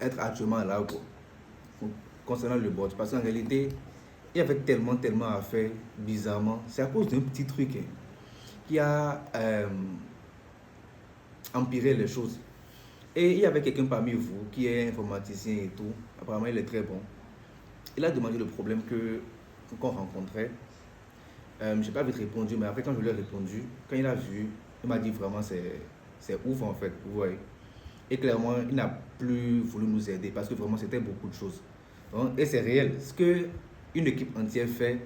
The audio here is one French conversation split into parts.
être actuellement là, quoi, concernant le bot. Parce qu'en réalité, il y avait tellement à faire, bizarrement. C'est à cause d'un petit truc hein, qui a empiré les choses. Et il y avait quelqu'un parmi vous qui est informaticien et tout. Apparemment, il est très bon. Il a demandé le problème qu'on rencontrait. Je n'ai pas vite répondu, mais après, quand je lui ai répondu, quand il a vu, il m'a dit vraiment c'est ouf en fait, vous voyez. Et clairement, il n'a plus voulu nous aider parce que vraiment, c'était beaucoup de choses. Donc, et c'est réel. Ce qu'une équipe entière fait,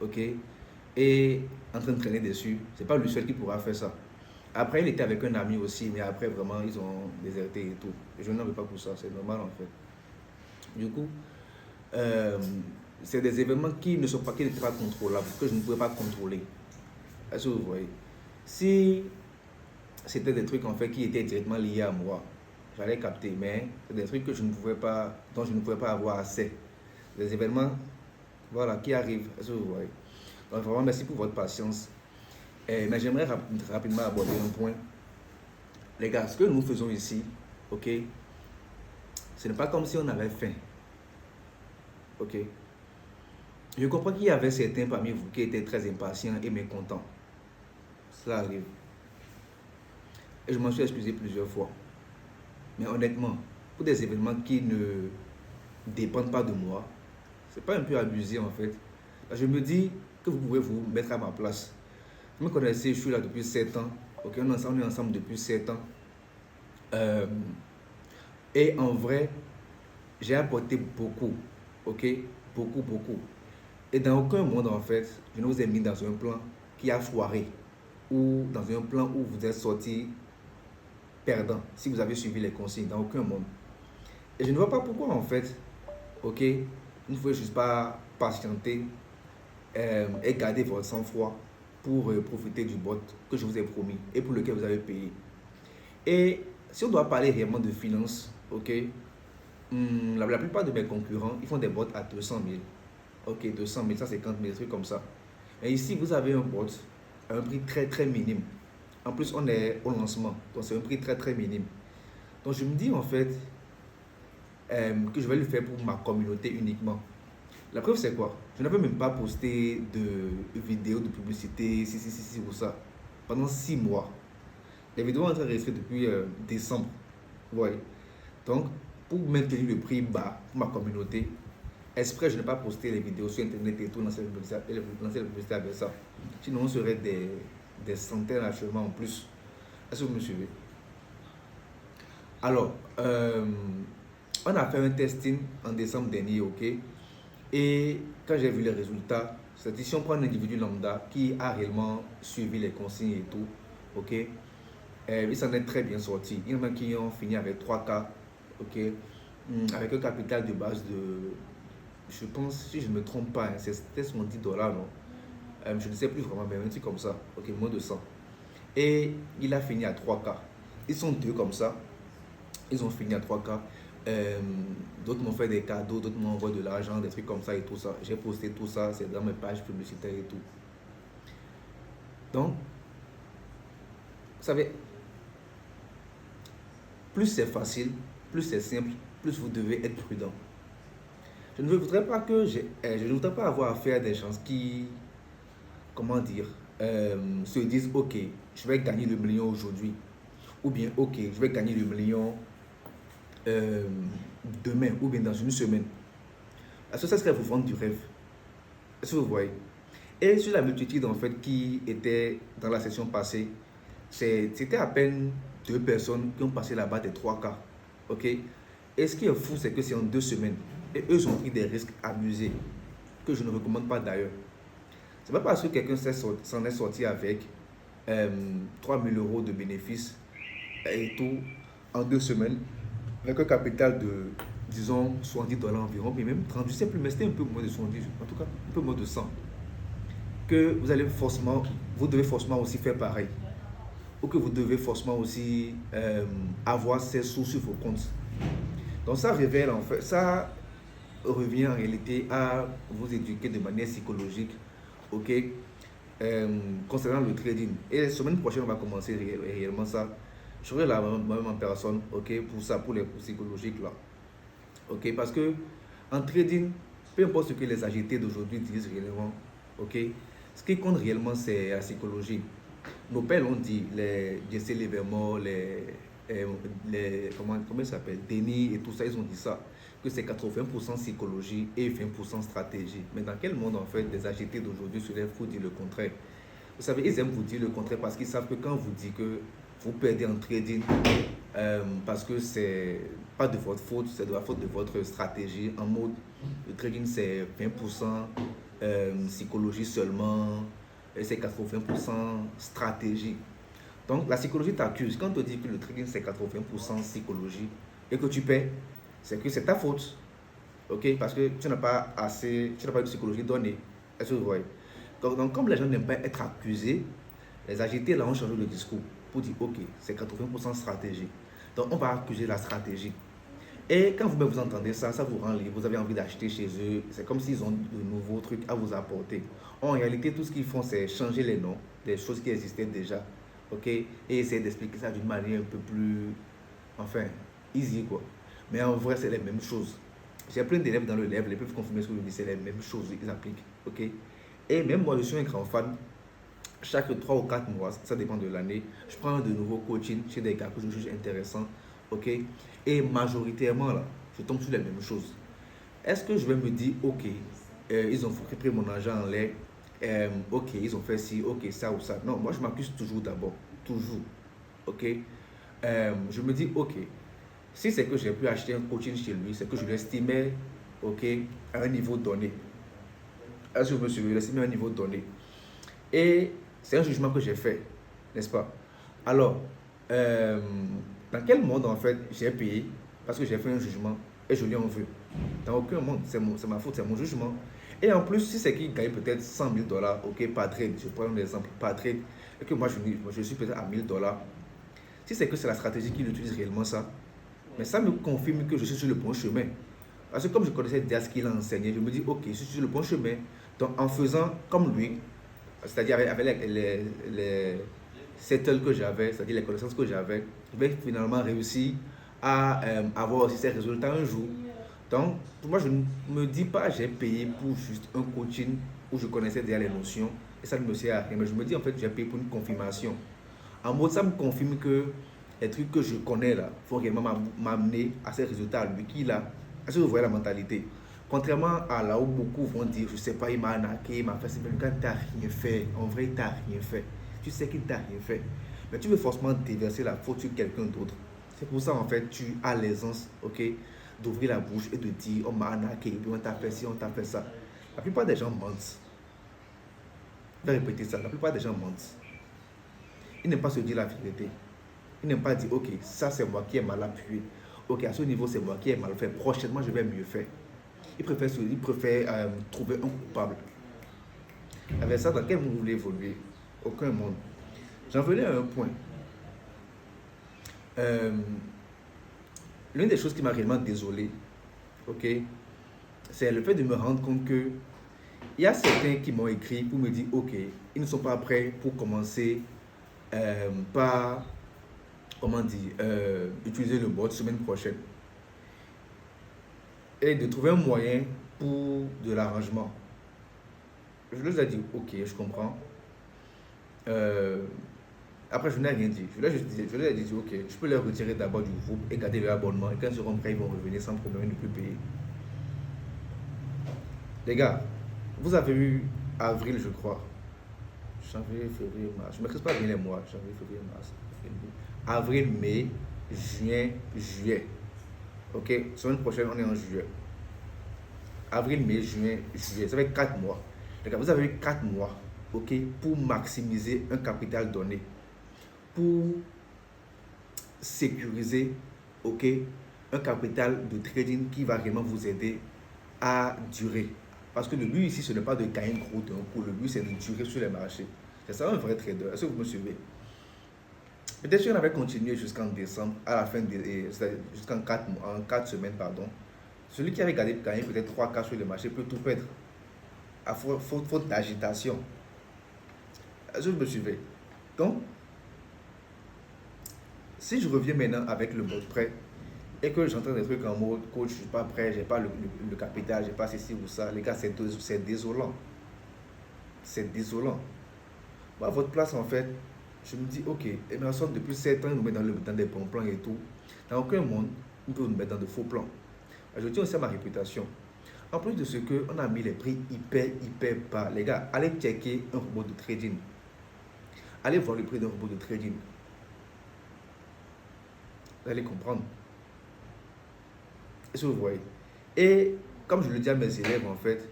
ok, et en train de traîner dessus, c'est pas lui seul qui pourra faire ça. Après, il était avec un ami aussi, mais après, vraiment, ils ont déserté et tout. Et je n'en veux pas pour ça, c'est normal en fait. Du coup, euh, c'est des événements qui ne sont pas, qui n'étaient pas contrôlables, que je ne pouvais pas contrôler. Est-ce que vous voyez? Si c'était des trucs en fait qui étaient directement liés à moi, j'allais capter, mais c'est des trucs que je ne pouvais pas, dont je ne pouvais pas avoir assez. Des événements, voilà, qui arrivent. Est-ce que vous voyez? Donc vraiment, merci pour votre patience. Mais j'aimerais rapidement aborder un point. Les gars, ce que nous faisons ici, ok, ce n'est pas comme si on avait faim. Ok. Je comprends qu'il y avait certains parmi vous qui étaient très impatients et mécontents. Cela arrive. Et je m'en suis excusé plusieurs fois. Mais honnêtement, pour des événements qui ne dépendent pas de moi, c'est pas un peu abusé en fait. Je me dis que vous pouvez vous mettre à ma place. Vous me connaissez, je suis là depuis 7 ans. Ok, on est ensemble depuis 7 ans. Euh, et en vrai, j'ai apporté beaucoup. Ok, beaucoup. Et dans aucun monde en fait, je ne vous ai mis dans un plan qui a foiré. Ou dans un plan où vous êtes sorti perdant. Si vous avez suivi les consignes, dans aucun monde. Et je ne vois pas pourquoi en fait, ok, vous ne pouvez juste pas patienter et garder votre sang-froid pour profiter du bot que je vous ai promis et pour lequel vous avez payé. Et si on doit parler réellement de finances, ok, la plupart de mes concurrents, ils font des bots à 200 000. Ok, 200 000, 150 000, des trucs comme ça. Mais ici, vous avez un bot à un prix très minime. En plus, on est au lancement, donc c'est un prix très minime. Donc je me dis en fait que je vais le faire pour ma communauté uniquement. La preuve, c'est quoi? Je n'avais même pas posté de vidéos de publicité, si ou ça, pendant 6 mois. Les vidéos ont été enregistrées depuis décembre. Vous voyez? Donc, pour maintenir le prix bas pour ma communauté, exprès, je n'ai pas posté les vidéos sur Internet et tout, lancer la publicité avec ça. Sinon, on serait des centaines actuellement en plus. Est-ce que vous me suivez? Alors, on a fait un testing en décembre dernier, ok? Et quand j'ai vu les résultats, c'est-à-dire si on prend un individu lambda qui a réellement suivi les consignes et tout, ok, il s'en est très bien sorti. Il y en a qui ont fini avec 3K, ok, avec un capital de base de, je pense, si je ne me trompe pas, hein, c'était $10, non? Je ne sais plus vraiment, mais un truc comme ça, ok, moins de 100. Et il a fini à 3K. Ils sont deux comme ça, ils ont fini à 3K. D'autres m'ont fait des cadeaux, d'autres m'ont envoyé de l'argent, des trucs comme ça et tout ça. J'ai posté tout ça, c'est dans mes pages publicitaires et tout. Donc, vous savez, plus c'est facile, plus c'est simple, plus vous devez être prudent. Je ne voudrais pas je ne voudrais pas avoir affaire à des gens qui, comment dire, se disent, ok, je vais gagner le million aujourd'hui. Ou bien, ok, je vais gagner le million demain ou bien dans une semaine. Est-ce que ça serait vous vendre du rêve? Est-ce que vous voyez? Et sur la multitude en fait qui était dans la session passée, c'était à peine 2 personnes qui ont passé la barre des 3K. Ok? Et ce qui est fou, c'est que c'est en 2 semaines. Et eux ont pris des risques abusés que je ne recommande pas d'ailleurs. C'est pas parce que quelqu'un s'en est sorti avec 3 000 euros de bénéfices et tout en 2 semaines, avec un capital de, disons, $70 environ, puis même 30, je ne sais plus, mais c'était un peu moins de 70, en tout cas, un peu moins de 100, que vous devez forcément aussi faire pareil, ou que vous devez forcément aussi avoir ces sous sur vos comptes. Donc ça révèle en fait, ça revient en réalité à vous éduquer de manière psychologique, ok, concernant le trading. Et la semaine prochaine, on va commencer réellement ça. Je serai là même en personne, ok, pour ça, pour les psychologiques là. Ok, parce que en trading, peu importe ce que les agités d'aujourd'hui disent réellement, ok, ce qui compte réellement, c'est la psychologie. Nos pères l'ont dit, les Jesse Livermore, comment ça s'appelle, Denis et tout ça, ils ont dit ça, que c'est 80% psychologie et 20% stratégie. Mais dans quel monde, en fait, des agités d'aujourd'hui se lèvent pour dire le contraire? Vous savez, ils aiment vous dire le contraire parce qu'ils savent que quand on vous dit que vous perdez en trading, parce que c'est pas de votre faute, c'est de la faute de votre stratégie. En mode, le trading c'est 20% psychologie seulement, et c'est 80% stratégie. Donc la psychologie t'accuse. Quand on te dit que le trading c'est 80% psychologie et que tu perds, c'est que c'est ta faute. Ok? Parce que tu n'as pas assez, tu n'as pas de psychologie donnée. Est-ce que vous voyez? Donc, comme les gens n'aiment pas être accusés, les agités là ont changé de discours pour dire ok, c'est 80% stratégie. Donc on va accuser la stratégie. Et quand vous entendez ça, ça vous rend libre, vous avez envie d'acheter chez eux, c'est comme s'ils ont de nouveaux trucs à vous apporter. En réalité, tout ce qu'ils font, c'est changer les noms des choses qui existaient déjà, ok, et essayer d'expliquer ça d'une manière un peu plus, enfin, easy quoi. Mais en vrai, c'est les mêmes choses. J'ai plein d'élèves dans le level, ils peuvent confirmer ce que je dis, c'est les mêmes choses, ils appliquent, ok. Et même moi, je suis un grand fan. Chaque 3 ou 4 mois, ça dépend de l'année, je prends de nouveaux coachings chez des gars que je juge intéressants, ok. Et majoritairement, là, je tombe sur les mêmes choses. Est-ce que je vais me dire, ok, ils ont pris mon argent en l'air, ok, ils ont fait ci, ok, ça ou ça. Non, moi je m'accuse toujours d'abord, toujours, ok. Je me dis, ok, si c'est que j'ai pu acheter un coaching chez lui, c'est que je l'estimais, ok, à un niveau donné. Est-ce que je me suis estimé à un niveau donné? Et c'est un jugement que j'ai fait, n'est-ce pas? Alors, euh, dans quel monde en fait j'ai payé parce que j'ai fait un jugement et je lui en veux? Dans aucun monde, c'est ma faute, c'est mon jugement. Et en plus, si c'est qu'il gagne peut-être 100 000 $, ok, par trade, je prends un exemple, par trade, et que moi je suis peut-être à 1000 $, si c'est que c'est la stratégie qu'il utilise réellement ça, mais ça me confirme que je suis sur le bon chemin. Parce que comme je connaissais déjà ce qu'il a enseigné, je me dis, ok, je suis sur le bon chemin. Donc en faisant comme lui, c'est-à-dire avec les settles que j'avais, c'est-à-dire les connaissances que j'avais, je vais finalement réussir à avoir aussi ces résultats un jour. Donc, moi, je ne me dis pas j'ai payé pour juste un coaching où je connaissais déjà les notions et ça ne me sert à rien. Mais je me dis en fait j'ai payé pour une confirmation. En mode, ça me confirme que les trucs que je connais là, il faut réellement m'amener à ces résultats, lui qui là. Est-ce que vous voyez la mentalité? Contrairement à là où beaucoup vont dire, je sais pas, il m'a arnaqué, il m'a fait, mais quand tu n'as rien fait, en vrai, il t'a rien fait. Tu sais qu'il t'a rien fait. Mais tu veux forcément déverser la faute sur quelqu'un d'autre. C'est pour ça, en fait, tu as l'aisance, ok, d'ouvrir la bouche et de dire, on m'a arnaqué, on t'a fait ci, on t'a fait ça. La plupart des gens mentent. Je vais répéter ça, la plupart des gens mentent. Ils n'aiment pas se dire la vérité. Ils n'aiment pas dire, ok, ça c'est moi qui ai mal appuyé. Ok, à ce niveau, c'est moi qui ai mal fait. Prochainement, je vais mieux faire. Ils préfèrent trouver un coupable. Avec ça, dans quel monde vous voulez évoluer? Aucun monde. J'en venais à un point. Euh, L'une des choses qui m'a réellement désolé, ok, c'est le fait de me rendre compte que il y a certains qui m'ont écrit pour me dire, ok, ils ne sont pas prêts pour commencer par, comment dire, utiliser le bot semaine prochaine. Et de trouver un moyen pour de l'arrangement. Je leur ai dit, ok, je comprends. Euh, Après, je n'ai rien dit. Je leur ai dit, ok, je peux les retirer d'abord du groupe et garder leur abonnement. Et quand ils seront prêts, ils vont revenir sans problème, ne plus payer. Les gars, vous avez eu avril, je crois. Janvier, février, mars. Je ne maîtrise pas bien les mois. Janvier, février, mars. Avril, mai, juin, juillet. Ok, semaine prochaine, on est en juillet. Avril, mai, juin, juillet. Ça fait 4 mois. Les gars, vous avez eu 4 mois, ok, pour maximiser un capital donné. Pour sécuriser, ok, un capital de trading qui va vraiment vous aider à durer. Parce que le but ici, ce n'est pas de gagner gros d'un coup. Le but, c'est de durer sur les marchés. C'est ça un vrai trader. Est-ce que vous me suivez? Peut-être si on avait continué jusqu'en décembre, à la fin, jusqu'en 4 semaines, pardon, celui qui avait gagné peut-être 3 cas sur le marché peut tout perdre à faute d'agitation. Est-ce que vous me suivez? Donc, si je reviens maintenant avec le mot prêt, et que j'entends des trucs en mode coach, je suis pas prêt, j'ai pas le capital, j'ai pas ceci ou ça, les gars, c'est désolant. C'est désolant. Moi, à votre place, en fait, je me dis, ok, Emerson, depuis 7 ans, il nous met dans des bons plans et tout. Dans aucun monde, il peut nous mettre dans de faux plans. Je tiens aussi à ma réputation. En plus de ce qu'on a mis les prix hyper bas. Les gars, allez checker un robot de trading. Allez voir le prix d'un robot de trading. Vous allez comprendre. Est-ce que vous voyez? Et comme je le dis à mes élèves, en fait,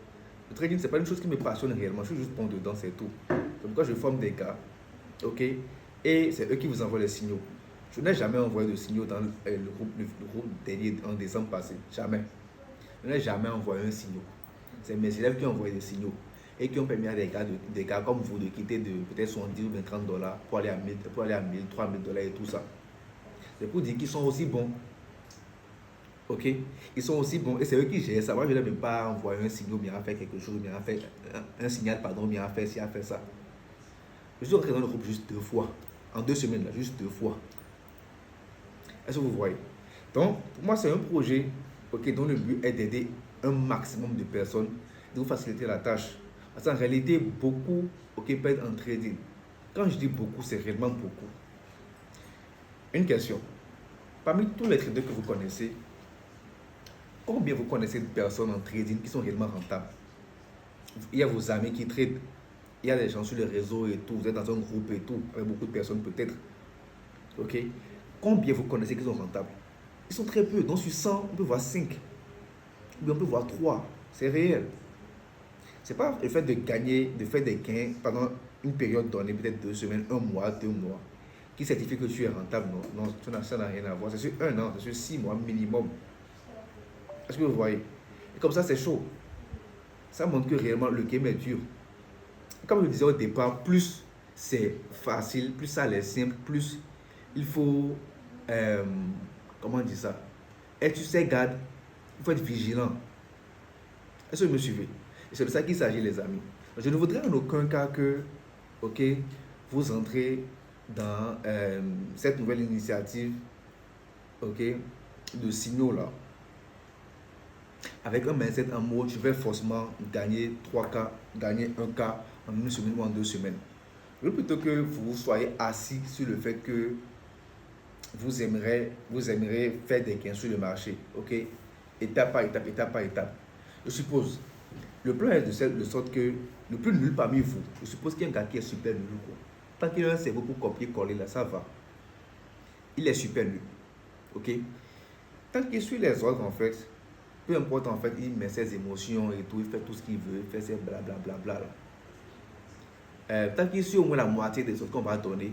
le trading, ce n'est pas une chose qui me passionne réellement. Je suis juste bon dedans, c'est tout. C'est pourquoi je forme des gars. Ok? Et c'est eux qui vous envoient les signaux. Je n'ai jamais envoyé de signaux dans le groupe dédié en décembre passé. Jamais. Je n'ai jamais envoyé un signal. C'est mes élèves qui ont envoyé des signaux et qui ont permis à des gars comme vous de quitter de peut-être 70 ou 30 dollars pour aller à 1000, 3000 dollars et tout ça. C'est pour dire qu'ils sont aussi bons. Ok? Ils sont aussi bons et c'est eux qui gèrent ça. Moi, je ne vais pas envoyer un signal, bien à faire quelque chose, bien à faire un signal, pardon, bien à faire ci, à faire ça. Je suis entré dans le groupe juste 2 fois. En 2 semaines, là, juste 2 fois. Est-ce que vous voyez? Donc, pour moi, c'est un projet dont le but est d'aider un maximum de personnes, de vous faciliter la tâche. Parce qu'en réalité, beaucoup perdent en trading. Quand je dis beaucoup, c'est réellement beaucoup. Une question. Parmi tous les traders que vous connaissez, combien vous connaissez de personnes en trading qui sont réellement rentables? Il y a vos amis qui tradent. Il y a des gens sur les réseaux et tout. Vous êtes dans un groupe et tout, avec beaucoup de personnes peut-être. Ok? Combien vous connaissez qui sont rentables? Ils sont très peu. Donc sur 100, on peut voir 5. Ou bien on peut voir 3. C'est réel. Ce n'est pas le fait de gagner, de faire des gains pendant une période donnée, peut-être 2 semaines, 1 mois, 2 mois, qui certifie que tu es rentable. Non, non, ça n'a rien à voir. C'est sur 1 an, c'est sur 6 mois minimum. Est-ce que vous voyez? Et comme ça, c'est chaud. Ça montre que réellement le game est dur. Comme je le disais au départ, plus c'est facile, plus ça l'est simple, plus il faut, comment on dit ça? Et tu sais, garde, il faut être vigilant. Est-ce que vous me suivez? Et c'est de ça qu'il s'agit, les amis. Je ne voudrais en aucun cas que, vous entrez dans cette nouvelle initiative, de signaux là, avec un mindset en mode, je vais forcément gagner 3K, gagner 1K en 1 semaine ou en 2 semaines. Je veux plutôt que vous soyez assis sur le fait que vous aimeriez faire des gains sur le marché, étape par étape, étape par étape. Je suppose, le plan est de sorte que le plus nul parmi vous, je suppose qu'il y a un gars qui est super nul, quoi. Tant qu'il a un cerveau pour copier-coller là, ça va. Il est super nul, Tant qu'il suit les ordres, en fait, peu importe, en fait, il met ses émotions et tout, il fait tout ce qu'il veut, il fait ses blablabla là. Tant qu'il suit au moins la moitié des autres qu'on va donner,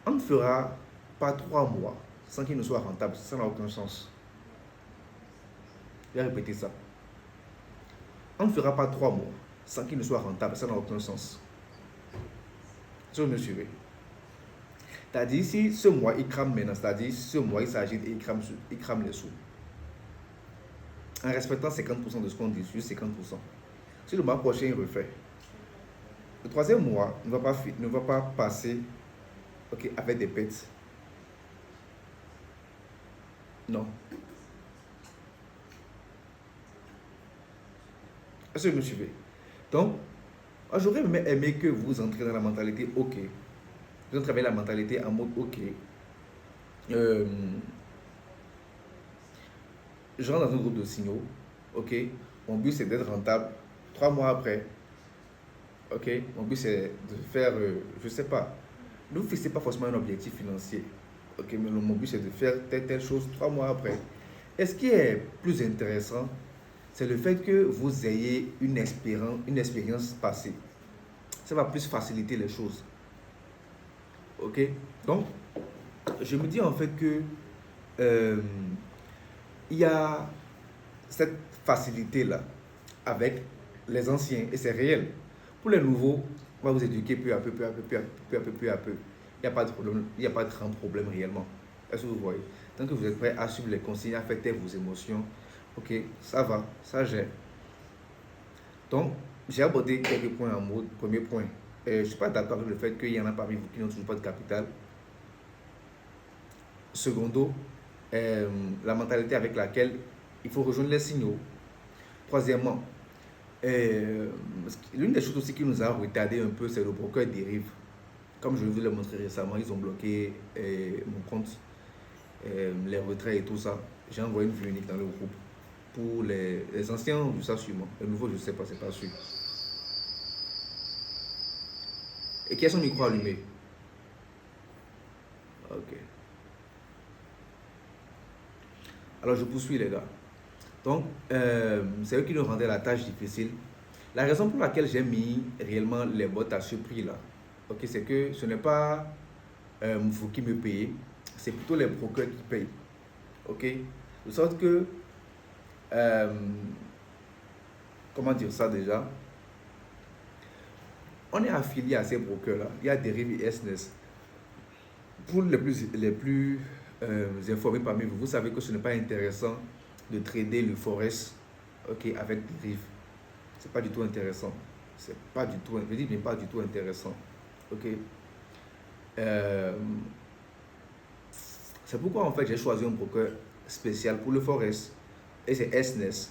on ne fera pas 3 mois sans qu'il ne soit rentable. Ça n'a aucun sens. Je vais répéter ça. On ne fera pas 3 mois sans qu'il ne soit rentable. Ça n'a aucun sens. Je me suivez. C'est-à-dire, si ce mois il crame maintenant, c'est-à-dire ce mois il s'agit et il crame les sous. En respectant 50% de ce qu'on dit, juste 50%. Si le mois prochain il refait, le 3e mois ne va pas passer avec des pertes. Non. Est-ce que vous me suivez? Donc, j'aurais aimé que vous entrez dans la mentalité Vous entrez avec la mentalité en mode je rentre dans un groupe de signaux. Mon but c'est d'être rentable 3 mois après. Mon but c'est de faire, je sais pas. Ne vous fixez pas forcément un objectif financier. Mais mon but c'est de faire telle chose 3 mois après. Et ce qui est plus intéressant, c'est le fait que vous ayez une expérience passée. Ça va plus faciliter les choses. Donc, je me dis en fait que il y a cette facilité-là avec les anciens et c'est réel. Pour les nouveaux, on va vous éduquer peu à peu. Il n'y a pas de problème, il n'y a pas de grand problème réellement. Est-ce que vous voyez? Tant que vous êtes prêt à suivre les consignes, à faire taire vos émotions, ça va, ça gère. Donc, j'ai abordé quelques points en mode. Premier point, je ne suis pas d'accord avec le fait qu'il y en a parmi vous qui n'ont toujours pas de capital. Secondo, la mentalité avec laquelle il faut rejoindre les signaux. Troisièmement, l'une des choses aussi qui nous a retardé un peu, c'est le broker dérive. Comme je vous l'ai montré récemment, ils ont bloqué mon compte, les retraits et tout ça. J'ai envoyé une vue unique dans le groupe. Pour les anciens, ça sûrement. Les nouveaux, je ne sais pas, c'est pas sûr. Et qui a son micro allumé? Ok. Alors je poursuis les gars. Donc, c'est eux qui nous rendaient la tâche difficile. La raison pour laquelle j'ai mis réellement les bots à ce prix-là, ok, c'est que ce n'est pas vous qui me payez, c'est plutôt les brokers qui payent. Ok? De sorte que, comment dire ça déjà? On est affilié à ces brokers-là. Il y a Deriv et SNES. Pour les plus informés parmi vous, vous savez que ce n'est pas intéressant de trader le Forex, ok, avec Deriv. C'est pas du tout intéressant. C'est pas du tout, je dis bien pas du tout intéressant. Ok. C'est pourquoi en fait j'ai choisi un broker spécial pour le Forex et c'est SNES.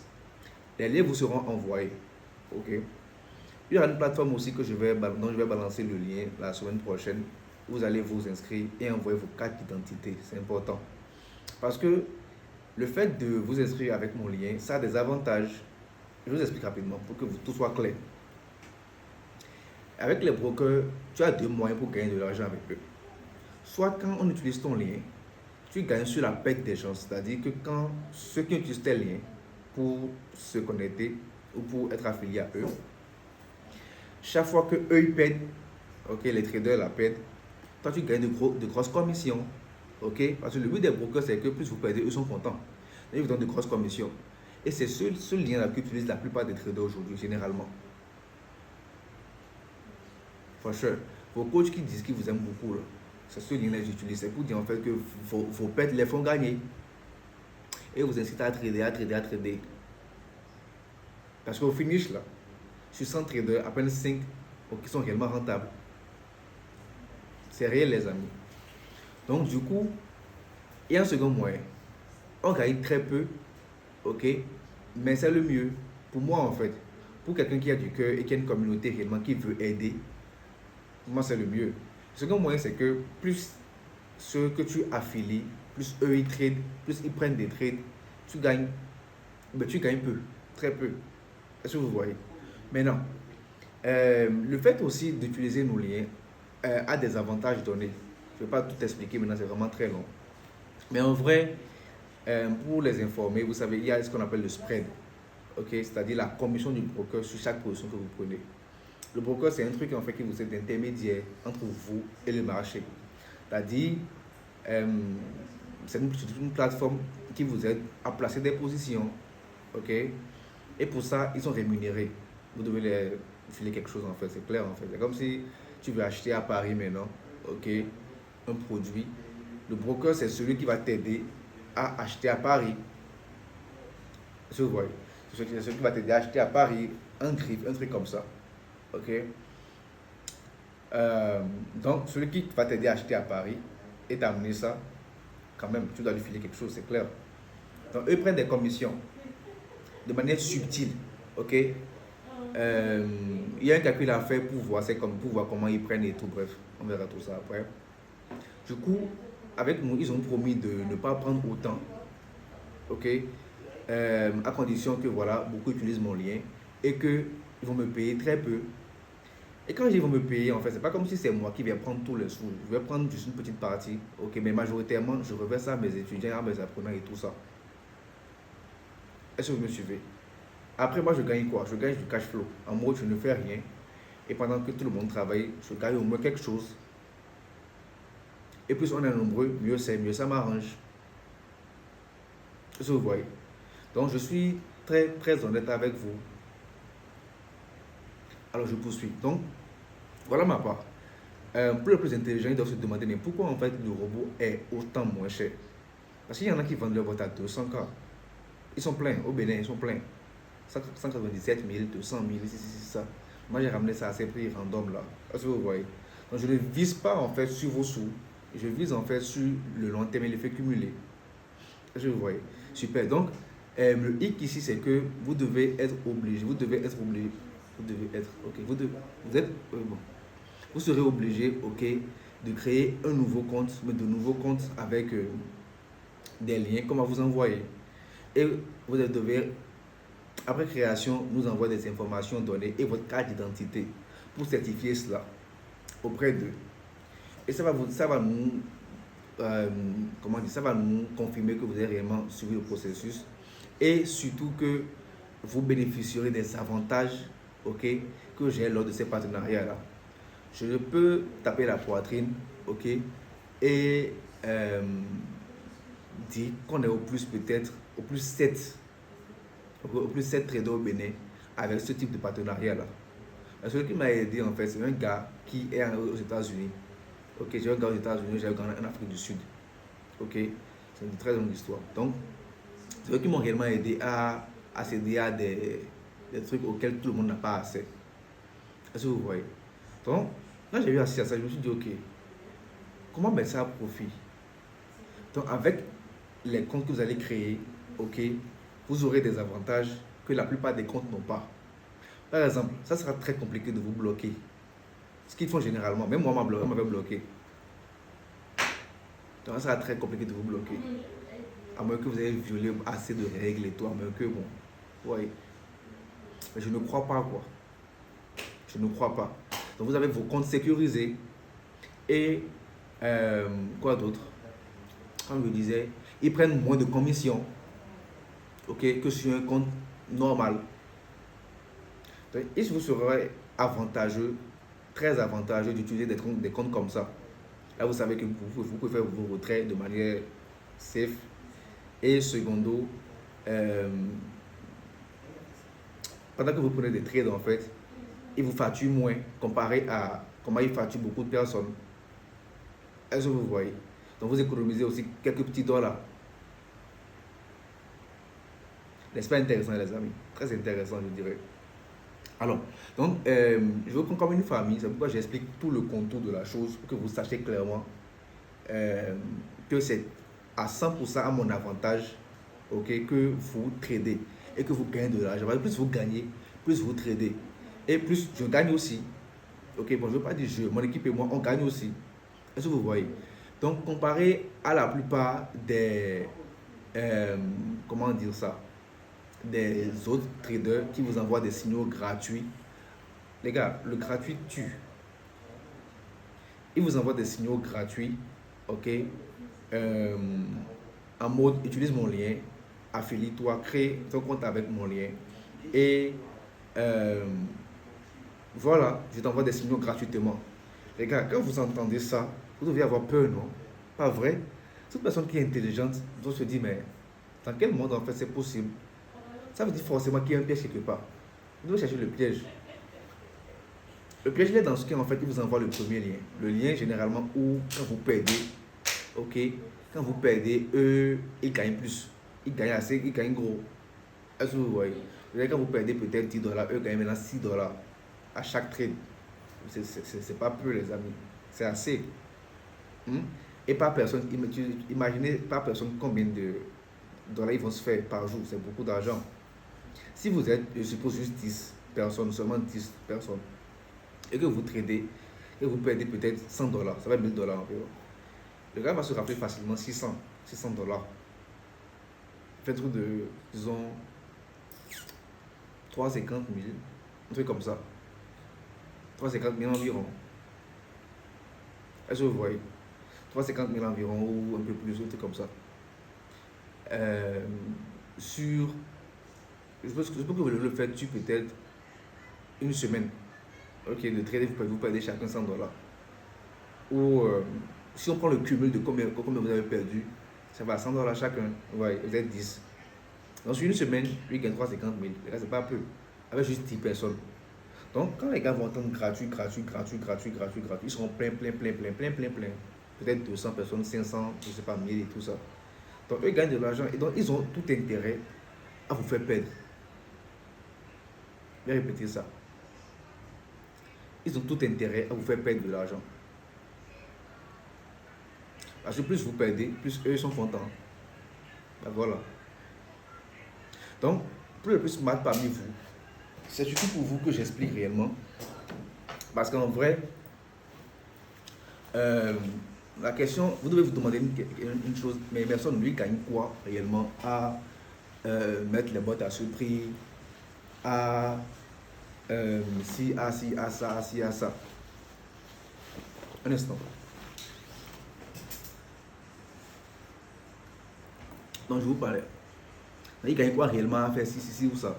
Les liens vous seront envoyés. Ok. Il y aura une plateforme aussi dont je vais balancer le lien la semaine prochaine. Vous allez vous inscrire et envoyer vos cartes d'identité. C'est important. Parce que le fait de vous inscrire avec mon lien, ça a des avantages. Je vous explique rapidement pour que tout soit clair. Avec les brokers, tu as deux moyens pour gagner de l'argent avec eux. Soit quand on utilise ton lien, tu gagnes sur la perte des gens. C'est-à-dire que quand ceux qui utilisent tes liens pour se connecter ou pour être affiliés à eux, chaque fois que eux ils perdent, ok, les traders la perdent, toi tu gagnes de grosses commissions. Ok? Parce que le but des brokers, c'est que plus vous perdez, eux sont contents. Ils vous donnent de grosses commissions. Et c'est ce lien-là qu'utilisent la plupart des traders aujourd'hui, généralement. For sure. Vos coachs qui disent qu'ils vous aiment beaucoup, c'est ce lien-là que j'utilise. C'est pour dire en fait que vos pertes les font gagner. Et vous incitez à trader, à trader, à trader. Parce qu'au finish, là, sur 100 traders, à peine 5 qui sont réellement rentables. C'est réel, les amis. Donc, du coup, il y a un second moyen. On gagne très peu, ok, mais c'est le mieux. Pour moi, en fait, pour quelqu'un qui a du cœur et qui a une communauté réellement qui veut aider, pour moi, c'est le mieux. Le second moyen, c'est que plus ceux que tu affilies, plus eux, ils tradent, plus ils prennent des trades, tu gagnes, mais tu gagnes peu, très peu. Est-ce que vous voyez? Maintenant, le fait aussi d'utiliser nos liens a des avantages donnés. Je ne vais pas tout expliquer maintenant, c'est vraiment très long. Mais en vrai, pour les informer, vous savez, il y a ce qu'on appelle le spread. Okay? C'est-à-dire la commission du broker sur chaque position que vous prenez. Le broker, c'est un truc en fait qui vous sert d'intermédiaire entre vous et le marché. C'est-à-dire, c'est une plateforme qui vous aide à placer des positions. Okay? Et pour ça, ils sont rémunérés. Vous devez les filer quelque chose en fait, c'est clair en fait. C'est comme si tu veux acheter à Paris maintenant, ok, un produit. Le broker, c'est celui qui va t'aider à acheter à Paris. Je vois. C'est celui qui va t'aider à acheter à Paris un griffe, un truc comme ça. Ok. Donc, celui qui va t'aider à acheter à Paris et t'amener ça, quand même, tu dois lui filer quelque chose, c'est clair. Donc, eux prennent des commissions de manière subtile. Ok. Il y a un calcul à faire pour voir, pour voir comment ils prennent et tout, bref, on verra tout ça après. Du coup, avec nous, ils ont promis de ne pas prendre autant, ok, à condition que voilà, beaucoup utilisent mon lien et qu'ils vont me payer très peu. Et quand ils vont me payer, en fait, c'est pas comme si c'est moi qui vais prendre tous les sous. Je vais prendre juste une petite partie, ok, mais majoritairement, je reverse ça à mes étudiants, à mes apprenants et tout ça. Est-ce que vous me suivez? Après, moi, je gagne quoi? Je gagne du cash flow. En mode, je ne fais rien. Et pendant que tout le monde travaille, je gagne au moins quelque chose. Et plus on est nombreux, mieux c'est, mieux ça m'arrange. Est-ce que vous voyez? Donc, je suis très, très honnête avec vous. Alors, je poursuis. Donc, voilà ma part. Pour les plus intelligents, ils doivent se demander, mais pourquoi en fait le robot est autant moins cher? Parce qu'il y en a qui vendent leur boîte à 200K. Ils sont pleins, au Bénin, ils sont pleins. 197 000, 200 000, c'est ça. Moi, j'ai ramené ça à ces prix random là. Est-ce que vous voyez? Donc, je ne vise pas en fait sur vos sous. Je vise en fait sur le long terme et l'effet cumulé. Je vous voyez. Super. Donc, le hic ici, c'est que vous devez être obligé. Vous devez être obligé. Vous devez être. Ok. Vous êtes. Bon. Vous serez obligé, ok, de créer un nouveau compte, mais de nouveaux comptes avec des liens qu'on va vous envoyer. Et vous devez, après création, nous envoyer des informations données et votre carte d'identité pour certifier cela auprès d'eux. Et ça va nous, comment dire, ça va nous confirmer que vous avez réellement suivi le processus et surtout que vous bénéficierez des avantages, ok, que j'ai lors de ces partenariats-là. Je peux taper la poitrine, ok, et dire qu'on est au plus peut-être, au plus 7 traders au Bénin avec ce type de partenariat-là. Celui qui m'a aidé, en fait, c'est un gars qui est aux États-Unis. Ok, j'ai un gars aux États-Unis, j'ai un gars en Afrique du Sud. Ok, c'est une très longue histoire. Donc, c'est eux qui m'ont réellement aidé à accéder à des trucs auxquels tout le monde n'a pas accès. Est-ce que vous voyez? Donc, quand j'ai eu accès à ça, je me suis dit, ok, comment mettre ça à profit? Donc, avec les comptes que vous allez créer, ok, vous aurez des avantages que la plupart des comptes n'ont pas. Par exemple, ça sera très compliqué de vous bloquer. Ce qu'ils font généralement, même moi, on m'avait bloqué. Donc, ça sera très compliqué de vous bloquer. À moins que vous ayez violé assez de règles et tout, à moins que, bon, ouais. Mais je ne crois pas, quoi. Je ne crois pas. Donc, vous avez vos comptes sécurisés. Et, quoi d'autre? Comme je disais, ils prennent moins de commissions, ok, que sur un compte normal. Donc, il vous serait avantageux, très avantageux d'utiliser des comptes comme ça. Là, vous savez que vous pouvez faire vos retraits de manière safe. Et secondo, pendant que vous prenez des trades, en fait, ils vous facturent moins comparé à comment ils facturent beaucoup de personnes. Est-ce que vous voyez? Donc, vous économisez aussi quelques petits dollars. N'est-ce pas intéressant, les amis? Très intéressant, je dirais. Alors, donc, je veux prendre comme une famille, c'est pourquoi j'explique tout le contour de la chose pour que vous sachiez clairement que c'est à 100% à mon avantage, ok, que vous tradez et que vous gagnez de l'argent. Plus vous gagnez, plus vous tradez et plus je gagne aussi. Ok, bon, je ne veux pas dire mon équipe et moi, on gagne aussi. Est-ce que vous voyez? Donc, comparé à la plupart des, comment dire ça, des autres traders qui vous envoient des signaux gratuits, les gars, le gratuit tue. Ils vous envoient des signaux gratuits, ok, en mode utilise mon lien, affilie-toi, crée ton compte avec mon lien et voilà, je t'envoie des signaux gratuitement. Les gars, quand vous entendez ça, vous devez avoir peur, non? Pas vrai? Toute personne qui est intelligente doit se dire, mais dans quel monde en fait c'est possible? Ça veut dire forcément qu'il y a un piège quelque part. Vous devez chercher le piège. Le piège il est dans ce qu'en fait il vous envoie le premier lien. Le lien généralement où quand vous perdez, ok, quand vous perdez, eux, ils gagnent plus. Ils gagnent assez, ils gagnent gros. Est-ce que vous voyez? Quand vous perdez peut-être 10 dollars, eux gagnent maintenant 6 dollars à chaque trade. C'est pas peu, les amis. C'est assez. Et par personne, imaginez par personne combien de dollars ils vont se faire par jour. C'est beaucoup d'argent. Si vous êtes, je suppose, juste 10 personnes, seulement 10 personnes, et que vous tradez, et vous perdez peut-être 100 dollars, ça va être 1000 dollars environ. Le gars va se rappeler facilement 600 dollars. Fait un truc de, disons, 350 000, un truc comme ça. 350 000 environ. Est-ce que vous voyez? 350 000 environ ou un peu plus, un truc comme ça. Sur, je pense que vous le faites sur peut-être une semaine. Ok, le trader, vous perdez chacun 100 dollars. Ou si on prend le cumul de combien vous avez perdu, ça va à 100 dollars chacun. Ouais, vous êtes 10. Donc sur une semaine, lui gagne 350 000. C'est pas peu. Avec juste 10 personnes. Donc quand les gars vont entendre gratuit, ils seront plein. Peut-être 200 personnes, 500, je sais pas, 1000 et tout ça. Donc eux gagnent de l'argent et donc ils ont tout intérêt à vous faire perdre. Je vais répéter ça. Ils ont tout intérêt à vous faire perdre de l'argent. Parce que plus vous perdez, plus eux sont contents. Voilà. Donc, pour le plus smart parmi vous, c'est surtout pour vous que j'explique réellement. Parce qu'en vrai, la question, vous devez vous demander une chose, mais personne lui gagne quoi réellement à mettre les bottes à ce prix, à si, à si, à ça, à si, à ça. Un instant. Donc je vous parlais. Il gagne quoi réellement à faire si ou ça.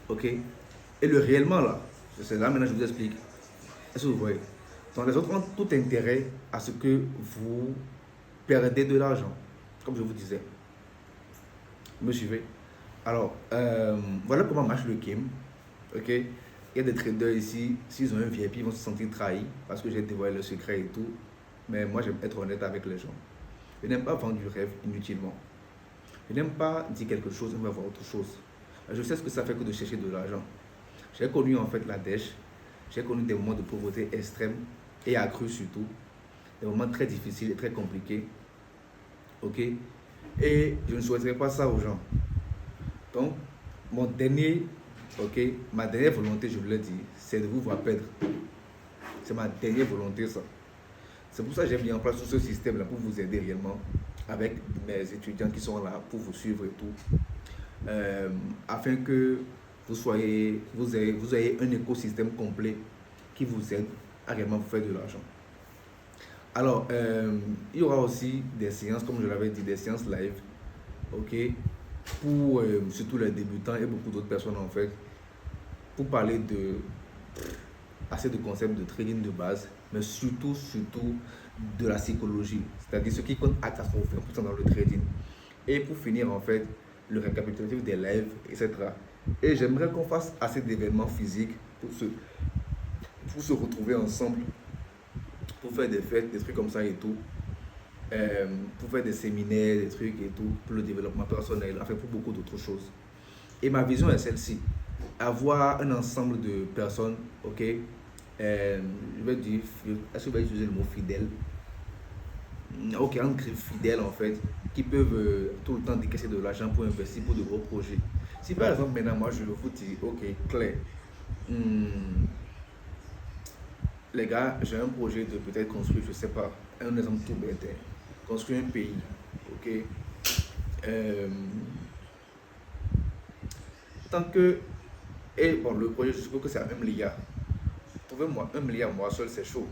Ok. Et le réellement là, c'est là maintenant je vous explique. Est-ce que vous voyez? Donc les autres ont tout intérêt à ce que vous perdez de l'argent. Comme je vous disais. Vous me suivez? Alors, voilà comment marche le game. Ok. Il y a des traders ici, s'ils ont un VIP, ils vont se sentir trahis parce que j'ai dévoilé le secret et tout. Mais moi, j'aime être honnête avec les gens. Je n'aime pas vendre du rêve inutilement. Je n'aime pas dire quelque chose et me voir autre chose. Je sais ce que ça fait que de chercher de l'argent. J'ai connu en fait la dèche. J'ai connu des moments de pauvreté extrême et accrue surtout. Des moments très difficiles et très compliqués. Ok? Et je ne souhaiterais pas ça aux gens. Donc, ma dernière volonté, je vous l'ai dit, c'est de vous voir perdre. C'est ma dernière volonté, ça. C'est pour ça que j'ai mis en place tout ce système-là pour vous aider réellement avec mes étudiants qui sont là pour vous suivre et tout. Afin que vous ayez un écosystème complet qui vous aide à réellement faire de l'argent. Alors, il y aura aussi des séances, comme je l'avais dit, des séances live, ok, pour surtout les débutants et beaucoup d'autres personnes en fait, pour parler de assez de concepts de trading de base, mais surtout de la psychologie, c'est-à-dire ce qui compte à 80% dans le trading. Et pour finir en fait, le récapitulatif des lives, etc. Et j'aimerais qu'on fasse assez d'événements physiques pour se retrouver ensemble, pour faire des fêtes, des trucs comme ça et tout. Pour faire des séminaires, des trucs et tout, pour le développement personnel, enfin pour beaucoup d'autres choses. Et ma vision est celle-ci, avoir un ensemble de personnes, ok, je vais dire, est-ce que je vais utiliser le mot fidèle? Ok, un griffe fidèle en fait, qui peuvent tout le temps décaisser de l'argent pour investir pour de gros projets. Si par exemple maintenant moi je vous dis, ok, Claire, les gars, j'ai un projet de peut-être construire, je sais pas, un exemple tout bête, construire un pays, ok. Tant que, et bon, le projet, je suppose que c'est à 1 milliard. Trouvez-moi 1 milliard, moi seul, c'est chaud.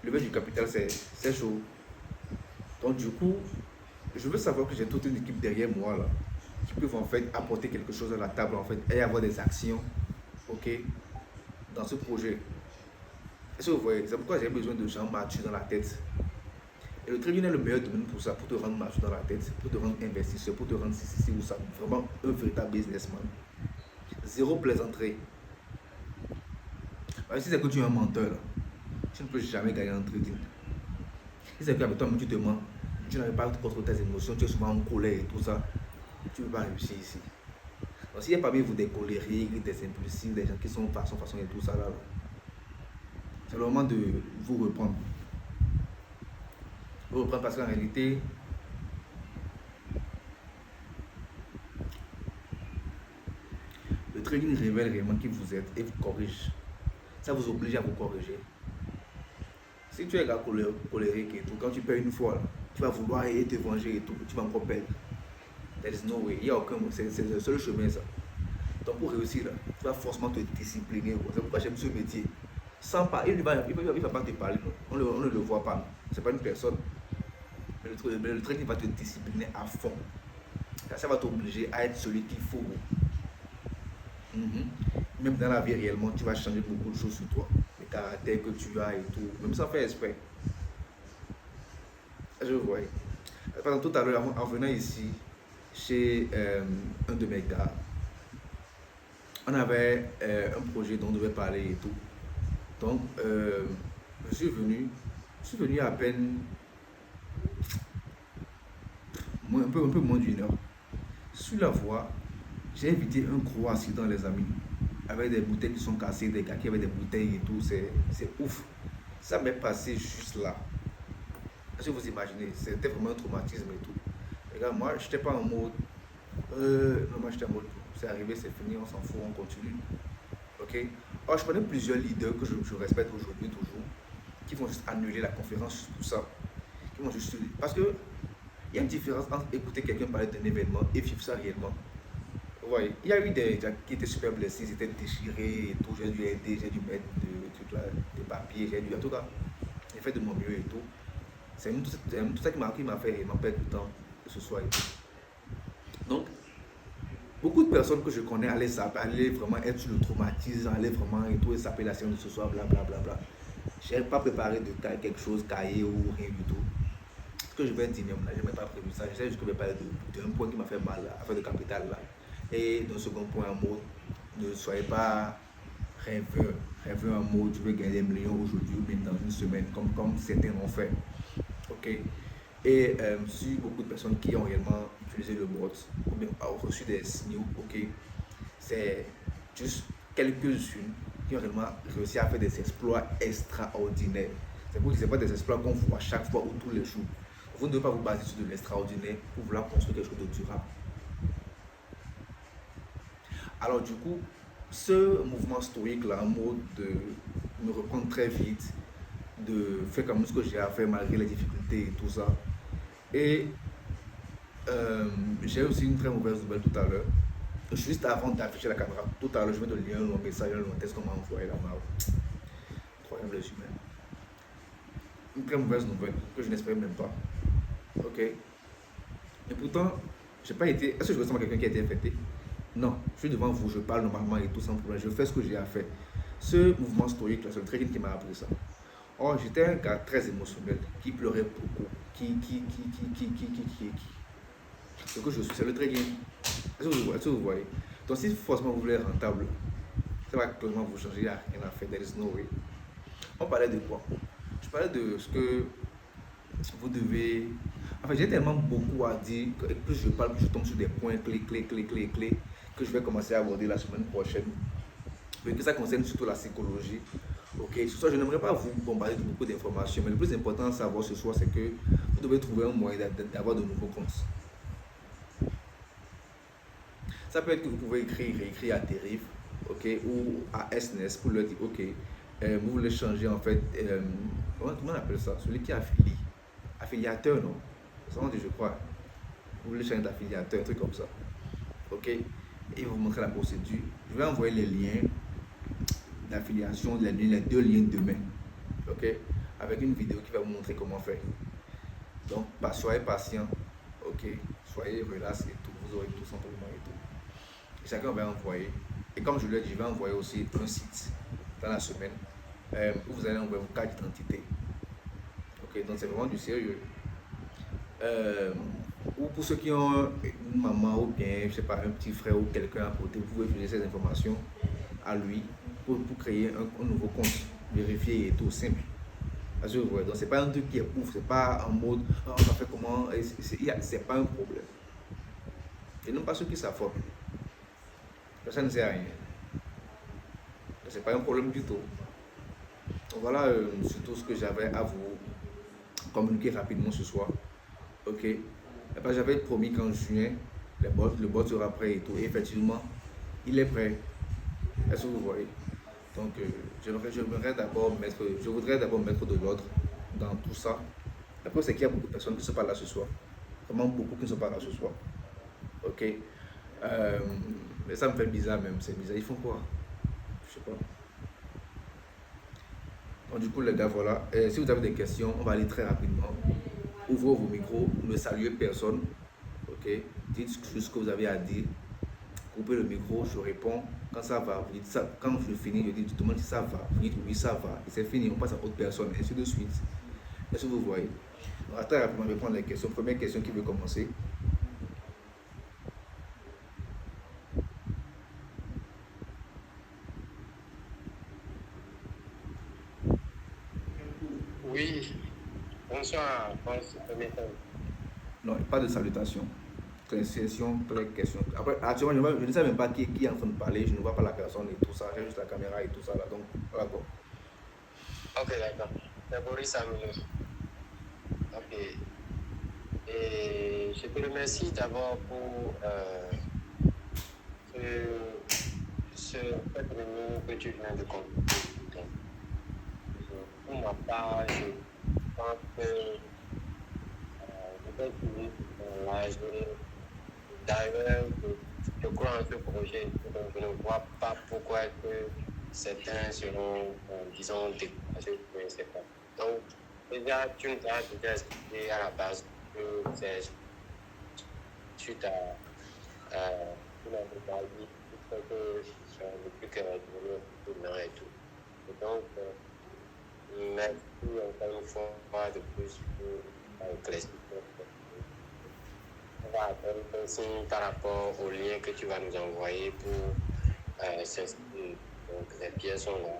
Lever du capital, c'est chaud. Donc, du coup, je veux savoir que j'ai toute une équipe derrière moi, là, qui peuvent en fait apporter quelque chose à la table, en fait, et avoir des actions, ok, dans ce projet. Est-ce que vous voyez? C'est pourquoi j'ai besoin de gens matures dans la tête. Et le trading est le meilleur domaine pour ça, pour te rendre mature dans la tête, pour te rendre investisseur, pour te rendre ci ou ça. Vraiment un véritable businessman. Zéro plaisanterie. Si c'est que tu es un menteur, là, tu ne peux jamais gagner en trading. Si c'est qu'avec toi, tu te mens, tu n'arrives pas à contrôler tes émotions, tu es souvent en colère et tout ça, tu ne peux pas réussir ici. Donc s'il y a parmi vous des colériques, des impulsifs, des gens qui sont façon et tout ça là, c'est le moment de vous reprendre. Vous reprendre parce qu'en réalité, le trading révèle réellement qui vous êtes et vous corrige. Ça vous oblige à vous corriger. Si tu es gars colérique et tout, quand tu perds une fois, là, tu vas vouloir et te venger et tout, tu vas encore perdre. There is no way. Il n'y a aucun mot. C'est le seul chemin, ça. Donc, pour réussir, là, tu vas forcément te discipliner. C'est pourquoi j'aime ce métier. Sans pas, il ne va pas te parler. On ne le voit pas. Ce n'est pas une personne. Mais le trading va te discipliner à fond. Ça va t'obliger à être celui qu'il faut. Même dans la vie réellement, tu vas changer beaucoup de choses sur toi. Le caractère que tu as et tout. Même sans faire exprès. Je vois. Par exemple, tout à l'heure, en venant ici, chez un de mes gars, on avait un projet dont on devait parler et tout. Donc, je suis venu à peine un peu moins d'une heure. Sur la voie, j'ai évité un gros accident, les amis, avec des bouteilles qui sont cassées, des gars qui avaient des bouteilles et tout. C'est ouf. Ça m'est passé juste là. Est-ce que vous imaginez? C'était vraiment un traumatisme et tout. Regarde, moi, je n'étais pas en mode. Non, moi, j'étais en mode. C'est arrivé, c'est fini, on s'en fout, on continue. Ok? Alors, je connais plusieurs leaders que je respecte aujourd'hui, toujours, qui vont juste annuler la conférence, tout ça. Qui vont juste. Parce que il y a une différence entre écouter quelqu'un parler d'un événement et vivre ça réellement. Vous voyez, il y a eu des gens qui étaient super blessés, ils étaient déchirés et tout. J'ai dû aider, j'ai dû mettre des papiers, j'ai dû. En tout cas, j'ai fait de mon mieux et tout. C'est tout ça qui m'a fait réellement perdre du temps ce soir et tout. Donc, beaucoup de personnes que je connais allaient vraiment être sur le traumatisme, allaient vraiment et tout, et s'appeler la séance de ce soir, blablabla. Bla, bla, bla. Je n'ai pas préparé de quelque chose, cahier ou rien du tout. Ce que je vais dire, je n'ai même pas prévu ça. Je sais juste que je vais parler d'un point qui m'a fait mal, affaire de capital là. Et d'un second point, en mode, ne soyez pas rêveur. Rêveur en mode, je vais gagner des millions aujourd'hui ou même dans une semaine, comme certains l'ont fait. Ok. Et sur beaucoup de personnes qui ont réellement utilisé le bot ou bien reçu des signaux, ok, c'est juste quelques-unes qui ont réellement réussi à faire des exploits extraordinaires. C'est pour que ce n'est pas des exploits qu'on voit chaque fois ou tous les jours. Vous ne devez pas vous baser sur de l'extraordinaire pour vouloir construire quelque chose de durable. Alors du coup, ce mouvement stoïque là, en mode de me reprendre très vite, de faire comme ce que j'ai à faire malgré les difficultés et tout ça. Et j'ai aussi une très mauvaise nouvelle tout à l'heure. Juste avant d'afficher la caméra, tout à l'heure, je vais te lire un long message, un long texte qu'on m'a envoyé là. Incroyable les humains. Une très mauvaise nouvelle que je n'espérais même pas. Ok. Et pourtant, j'ai pas été. Est-ce que je ressemble à quelqu'un qui a été infecté? Non. Je suis devant vous, je parle normalement et tout sans problème. Je fais ce que j'ai à faire. Ce mouvement stoïque là, c'est le trading qui m'a appris ça. Or, j'étais un gars très émotionnel, qui pleurait beaucoup, qui. Ce que je suis, c'est le trading. Est-ce que vous voyez? Donc, si forcément vous voulez être rentable, ça va clairement vous changer, il n'y a rien à faire. There is no way. On parlait de quoi? Je parlais de ce que vous devez. Enfin, j'ai tellement beaucoup à dire que plus je parle, plus je tombe sur des points clés, que je vais commencer à aborder la semaine prochaine. Mais que ça concerne surtout la psychologie. Ok, ce soir, je n'aimerais pas vous bombarder de beaucoup d'informations, mais le plus important à savoir ce soir, c'est que vous devez trouver un moyen d'avoir de nouveaux comptes. Ça peut être que vous pouvez réécrire à Dérive, ok, ou à SNES pour leur dire, ok, vous voulez changer en fait, comment on appelle ça? Celui qui affilie. Affiliateur, non? Ça on dit, je crois. Vous voulez changer d'affiliateur, un truc comme ça. Ok? Et vous montrer la procédure. Je vais envoyer les liens d'affiliation, les deux liens demain. Ok? Avec une vidéo qui va vous montrer comment faire. Donc, soyez patient. Ok? Soyez relax et tout. Vous aurez tout simplement et tout. Et chacun va envoyer. Et comme je l'ai dit, je vais envoyer aussi un site dans la semaine où vous allez envoyer vos cartes d'identité. Ok? Donc, c'est vraiment du sérieux. Ou pour ceux qui ont une maman ou bien, je sais pas, un petit frère ou quelqu'un à côté, vous pouvez utiliser ces informations à lui pour créer un nouveau compte, vérifier et tout, simple. Donc c'est pas un truc qui est ouf, c'est pas en mode on va faire comment, c'est pas un problème. Et non pas ceux qui s'affordent. Personne ne sait rien. C'est pas un problème du tout. Donc voilà surtout ce que j'avais à vous communiquer rapidement ce soir. Ok. J'avais promis qu'en juin, le bot sera prêt et tout. Et effectivement, il est prêt. Est-ce que vous voyez? Donc, je voudrais d'abord mettre de l'ordre dans tout ça. Après, c'est qu'il y a beaucoup de personnes qui ne sont pas là ce soir. Vraiment beaucoup qui ne sont pas là ce soir. Ok. Mais ça me fait bizarre même. C'est bizarre. Ils font quoi? Je sais pas. Donc, du coup, les gars, voilà. Et si vous avez des questions, on va aller très rapidement. Ouvrez vos micros, ne saluez personne. Ok. Dites juste ce que vous avez à dire. Coupez le micro, je réponds. Quand ça va, vous dites ça. Quand je finis, je dis, je demande si ça va. Vous dites oui, ça va. Et c'est fini, on passe à autre personne, et ainsi de suite. Est-ce que vous voyez? Donc, très rapidement, je vais prendre les questions. Première question qui veut commencer. Oui, bonsoir, Non, pas de salutation. Question, question. Après, actuellement, je ne sais même pas qui est en train de parler. Je ne vois pas la personne et tout ça. J'ai juste la caméra et tout ça là. Donc, voilà quoi. Ok, d'accord. C'est Boris Amilus. Ok. Et je te remercie d'abord pour cette réunion que tu viens de conduire. Pour ma part, je pense que je vais utiliser ce temps-là. D'ailleurs, je crois en ce projet, donc je ne vois pas pourquoi que certains seront, disons, découragés, je ne sais pas. Donc, déjà, tu nous as déjà expliqué à la base que c'est suite à une anomalie qui fait que depuis que la journée est tout et tout. Et donc, merci encore une fois de plus pour l'éclaircissement. On va attendre un signe par rapport au lien que tu vas nous envoyer pour s'inscrire. Donc, les pièces sont là.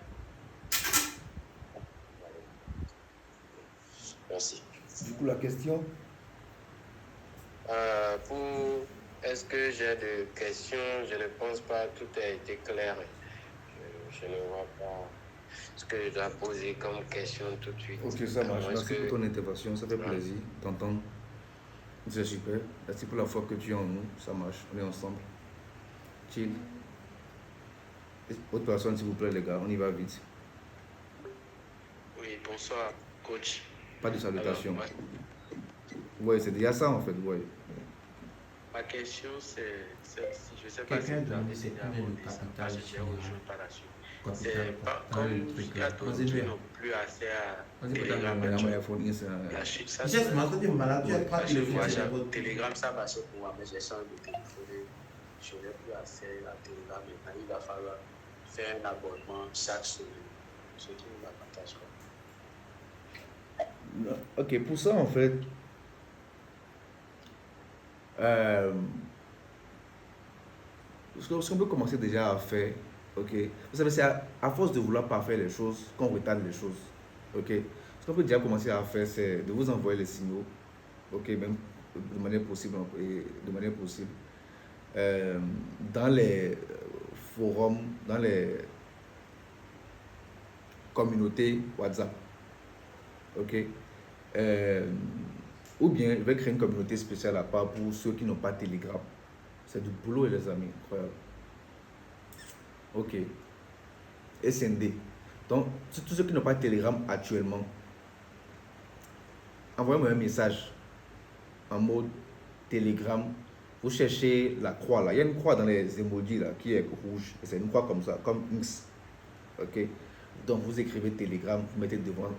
Merci. Du coup, la question? Est-ce que j'ai des questions? Je ne pense pas. Tout a été clair. Je ne vois pas ce que je dois poser comme question tout de suite. Ok, ça marche. Merci pour ton intervention. Ça fait plaisir d'entendre. C'est super. Merci pour la foi que tu as en nous. Ça marche. On est ensemble. Chill. Autre personne, s'il vous plaît, les gars. On y va vite. Oui, bonsoir, coach. Pas de salutation. Ouais, c'est déjà ça en fait. Ouais. Ma question, c'est celle-ci. Je ne sais pas si vous avez déjà abordé ça, parce que j'ai rejoint par la suite. C'est pas comme il y a d'autres qui n'ont plus accès à Telegram. La chute, ça, c'est Telegram, ça va se pouvoir, mais j'ai changé de téléphone. Je n'ai plus accès à Telegram maintenant. Il va falloir faire un abonnement chaque semaine. Ce qui nous avantage. Ok, pour ça en fait, ce qu'on peut commencer déjà à faire, ok, vous savez, c'est à force de vouloir pas faire les choses qu'on retarde les choses, ok. Ce qu'on peut déjà commencer à faire, c'est de vous envoyer les signaux, ok, même de manière possible, dans les forums, dans les communautés WhatsApp, ok. Ou bien je vais créer une communauté spéciale à part pour ceux qui n'ont pas Telegram. C'est du boulot, les amis, incroyable. Ok. SND. Donc, tous ceux qui n'ont pas Telegram actuellement, envoyez-moi un message en mode Telegram. Vous cherchez la croix là. Il y a une croix dans les emojis là qui est rouge. C'est une croix comme ça, comme X. Ok. Donc, vous écrivez Telegram, vous êtes devant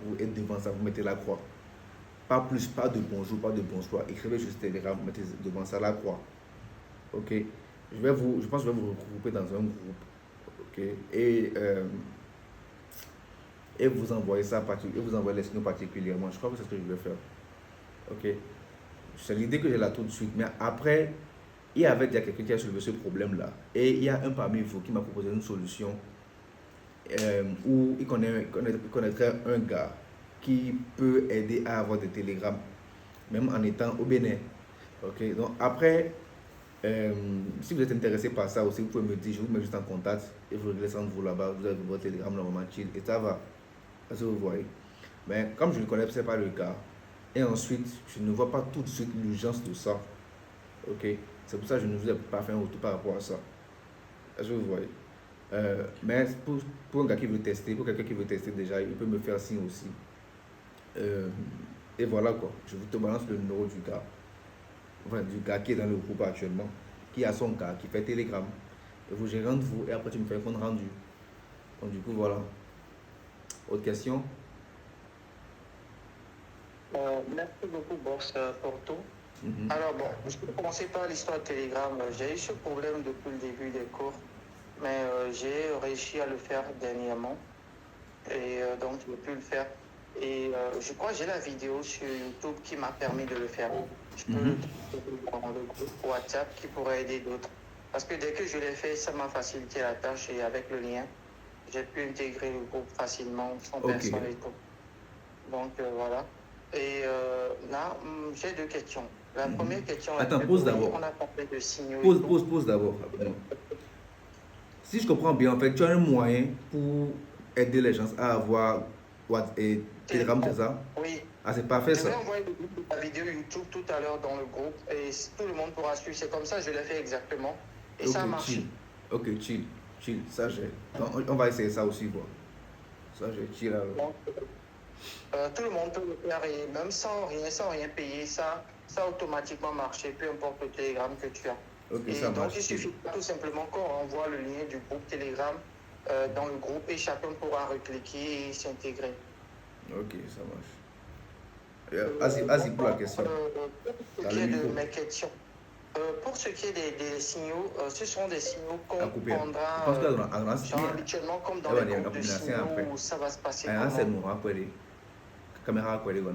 ça, vous mettez la croix. Pas plus, pas de bonjour, pas de bonsoir. Écrivez juste Telegram, mettez devant ça la croix. Ok. Je pense que je vais vous regrouper dans un groupe. Ok. Et vous envoyez ça, et vous envoyez les signaux particulièrement. Je crois que c'est ce que je vais faire. Ok. C'est l'idée que j'ai là tout de suite. Mais après, il y avait déjà quelqu'un qui a soulevé ce problème-là. Et il y a un parmi vous qui m'a proposé une solution où il connaîtrait un gars qui peut aider à avoir des télégrammes, même en étant au Bénin. Ok, donc après, si vous êtes intéressé par ça aussi, vous pouvez me dire, je vous mets juste en contact et vous réglez ça entre vous là-bas, vous avez votre télégramme normalement chill et ça va. Parce que vous voyez. Mais comme je ne connais pas le cas, et ensuite, je ne vois pas tout de suite l'urgence de ça. Ok, c'est pour ça que je ne vous ai pas fait un retour par rapport à ça. Est-ce que vous voyez? Mais pour un gars qui veut tester, pour quelqu'un qui veut tester déjà, il peut me faire signe aussi. Et voilà quoi, je vous te balance le numéro du gars. Enfin, du gars qui est dans le groupe actuellement, qui a son gars, qui fait Telegram. Et vous gérez entre vous et après tu me fais un compte rendu. Donc du coup, voilà. Autre question? Merci beaucoup, Boss, pour tout. Alors bon, je peux commencer par l'histoire de Telegram. J'ai eu ce problème depuis le début des cours, mais j'ai réussi à le faire dernièrement. Et donc, je pu le faire. Et je crois que j'ai la vidéo sur YouTube qui m'a permis de le faire. Je peux dans le groupe WhatsApp qui pourrait aider d'autres. Parce que dès que je l'ai fait, ça m'a facilité la tâche et avec le lien, j'ai pu intégrer le groupe facilement, sans personne et tout. Donc voilà. Et là, j'ai deux questions. La première question... Attends, pause d'abord. On a parlé de signaux. Pause d'abord. Si je comprends bien, en fait, tu as un moyen pour aider les gens à avoir Telegram, c'est ça? Oui, Ah, c'est parfait Je ça. vais envoyer la vidéo YouTube tout à l'heure dans le groupe et tout le monde pourra suivre. C'est comme ça, je l'ai fait exactement. Et Ok, ça a chill. marché. Ok, chill. Chill. Ça, j'ai. On va essayer ça aussi, quoi. Ça, j'ai chill alors. Donc, tout le monde peut le faire et même sans rien payer, ça a automatiquement marché, peu importe le Telegram que tu as. Ok, Et ça donc, marche. il suffit tout simplement qu'on renvoie le lien du groupe Telegram dans le groupe et chacun pourra recliquer et s'intégrer. Ok, ça marche. Vas-y pour la question. Pour Dans ce le qui est de micro. mes questions, pour ce qui est des signaux, ce sont des signaux À qu'on couper. Je prendra pense que dans genre habituellement comme dans eh les ben, il y a une groupes de combinaison signaux après. où ça va se passer Ah, c'est comment. bon, après les caméras, après les gars.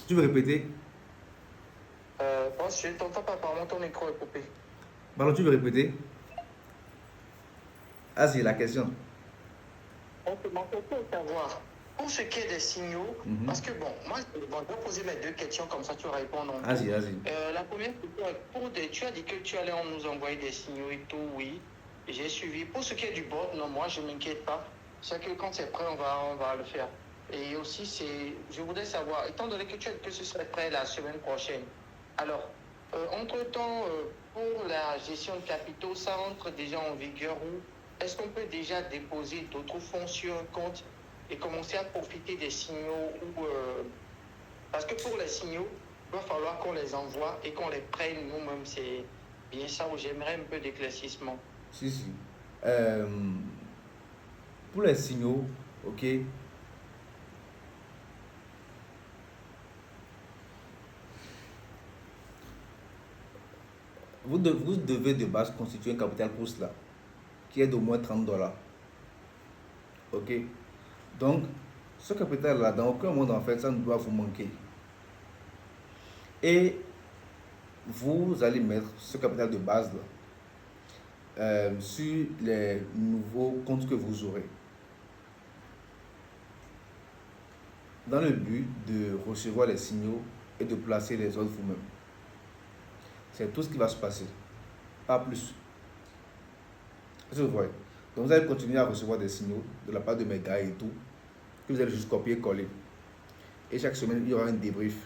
Tu veux répéter? Bon, je ne t'entends pas, apparemment ton micro est coupé. Pardon, tu veux répéter? Vas-y, la question. Donc, ma question est savoir, pour ce qui est des signaux, parce que bon, moi, je vais poser mes deux questions, comme ça tu vas répondre en tout. Vas-y. La première question est tu as dit que tu allais nous envoyer des signaux et tout, oui. J'ai suivi. Pour ce qui est du bot, non, moi, je ne m'inquiète pas. C'est que quand c'est prêt, on va le faire. Et aussi, je voudrais savoir, étant donné que tu as dit que ce serait prêt la semaine prochaine, alors, entre-temps, pour la gestion de capitaux, ça entre déjà en vigueur ou est-ce qu'on peut déjà déposer d'autres fonds sur un compte et commencer à profiter des signaux ou parce que pour les signaux, il va falloir qu'on les envoie et qu'on les prenne nous-mêmes. C'est bien ça où j'aimerais un peu d'éclaircissement. Si. Euh, pour les signaux, ok. Vous devez de base constituer un capital pour cela, qui est d'au moins $30. Ok. Donc, ce capital-là, dans aucun monde, en fait, ça ne doit vous manquer. Et vous allez mettre ce capital de base-là sur les nouveaux comptes que vous aurez. Dans le but de recevoir les signaux et de placer les autres vous-même. C'est tout ce qui va se passer. Pas plus. Est-ce que vous voyez? Donc vous allez continuer à recevoir des signaux de la part de mes gars et tout, que vous allez juste copier-coller. Et chaque semaine, il y aura un débrief.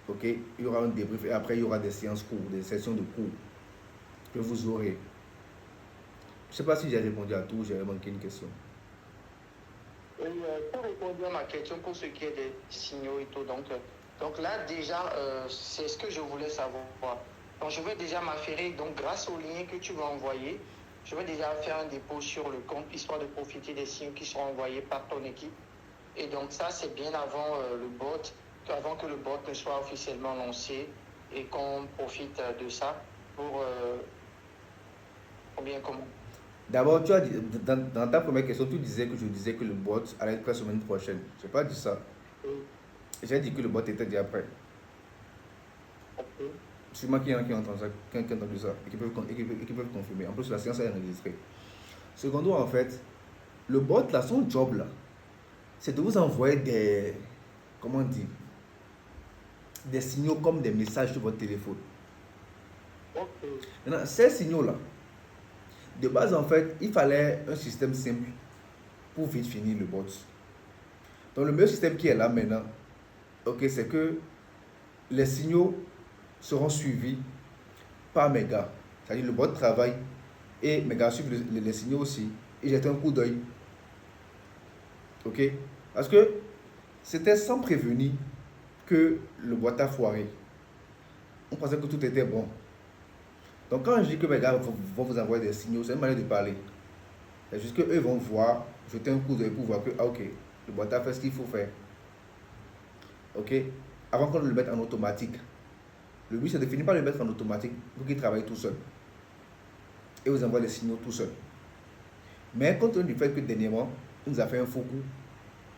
Ok? Il y aura un débrief et après, il y aura des séances cours, des sessions de cours que vous aurez. Je ne sais pas si j'ai répondu à tout, j'ai manqué une question. Pour répondre à ma question pour ce qui est des signaux et tout, donc là déjà, c'est ce que je voulais savoir. Donc je vais déjà m'affairer, donc grâce au lien que tu vas envoyer, je vais déjà faire un dépôt sur le compte, histoire de profiter des signaux qui seront envoyés par ton équipe. Et donc ça, c'est bien avant le bot, avant que le bot ne soit officiellement lancé et qu'on profite de ça pour bien comment. D'abord, tu as dit, dans ta première question, tu disais que je disais que le bot allait être prêt la semaine prochaine. Je n'ai pas dit ça. J'ai dit que le bot était déjà prêt. Sûrement qu'il y en a qui ont entendu ça et qui peuvent confirmer. En plus, la séance est enregistrée. Secondo, en fait, le bot, là, son job, là, c'est de vous envoyer des, comment dire, des signaux comme des messages sur votre téléphone. Maintenant, ces signaux-là, de base, en fait, il fallait un système simple pour vite finir le bot. Donc, le meilleur système qui est là maintenant, ok, c'est que les signaux seront suivis par mes gars. C'est-à-dire le bot travaille et mes gars suivent les signaux aussi et jettent un coup d'œil. Ok? Parce que c'était sans prévenir que le bot a foiré. On pensait que tout était bon. Donc quand je dis que mes gars vont vous envoyer des signaux, c'est une manière de parler. C'est juste qu'eux vont voir, jeter un coup d'œil pour voir que, ah ok, le bot a fait ce qu'il faut faire. Ok? Avant qu'on le mette en automatique. Le but c'est de finir par le mettre en automatique pour qu'il travaille tout seul. Et vous envoie les signaux tout seul. Mais compte tenu du fait que dernièrement, il nous a fait un faux coup,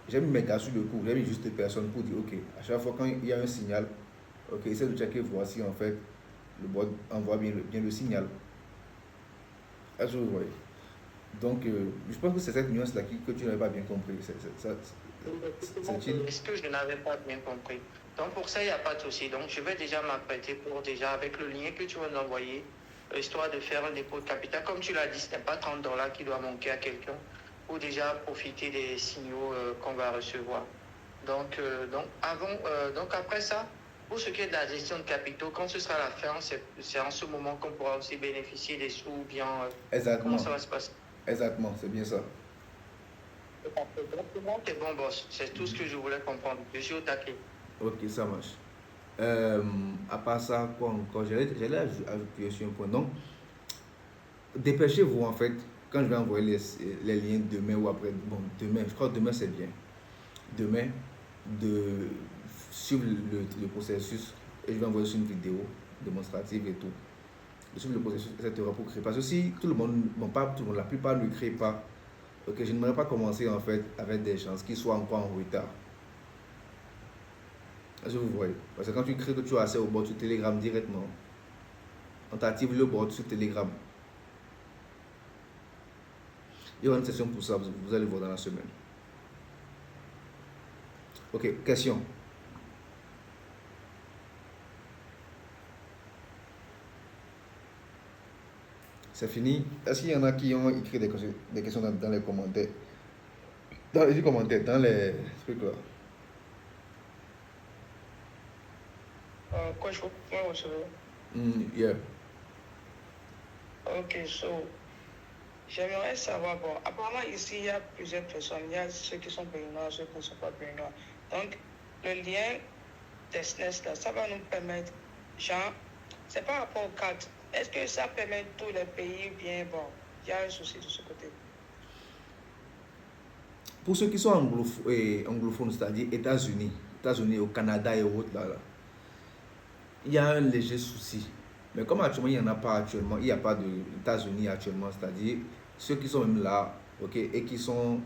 j'ai mis mes gars sur le coup, j'ai mis juste des personnes pour dire ok, à chaque fois quand il y a un signal, ok, essaie de checker, voir si en fait le bot envoie bien le signal. Est-ce que vous voyez? Donc, je pense que c'est cette nuance-là que tu n'avais pas bien compris. Est-ce que je n'avais pas bien compris? Donc, pour ça, il n'y a pas de souci. Donc, je vais déjà m'apprêter pour déjà, avec le lien que tu vas nous envoyer, histoire de faire un dépôt de capital. Comme tu l'as dit, ce n'est pas $30 qui doit manquer à quelqu'un pour déjà profiter des signaux qu'on va recevoir. Donc après ça, pour ce qui est de la gestion de capitaux, quand ce sera la fin, c'est en ce moment qu'on pourra aussi bénéficier des sous ou bien comment Exactement. ça va se passer? Exactement, c'est bien ça. C'est bon, boss. C'est tout ce que je voulais comprendre. Je suis au taquet. Ok, ça marche. À part ça, quoi encore? J'allais ajouter sur un point. Donc, dépêchez-vous en fait. Quand je vais envoyer les liens demain ou après, bon, demain, je crois que demain c'est bien. Demain, de suivre le processus et je vais envoyer sur une vidéo démonstrative et tout. De suivre le processus, etc. pour créer. Parce que si tout le monde, bon, pas tout le monde, la plupart ne créent pas, ok, je n'aimerais pas commencer en fait avec des chances qui soient encore en retard. Est-ce que vous voyez? Parce que quand tu crées que tu as accès au bot sur Telegram directement, on t'active le bot sur Telegram. Il y aura une session pour ça, vous allez voir dans la semaine. Ok, question. C'est fini. Est-ce qu'il y en a qui ont écrit des questions dans les commentaires? Dans les commentaires, dans les trucs là. Quoi, je peux recevoir? Yeah. Ok, so, j'aimerais savoir, bon, apparemment ici, il y a plusieurs personnes. Il y a ceux qui sont béninois, ceux qui ne sont pas béninois. Donc, le lien des SNES, là, ça va nous permettre, genre, c'est par rapport aux cartes. Est-ce que ça permet tous les pays ou bien, bon, il y a un souci de ce côté? Pour ceux qui sont anglophones, c'est-à-dire États-Unis, au Canada et autres, là, il y a un léger souci. Mais comme actuellement, il n'y en a pas actuellement, il n'y a pas d'États-Unis actuellement, c'est-à-dire ceux qui sont même là, ok, et qui sont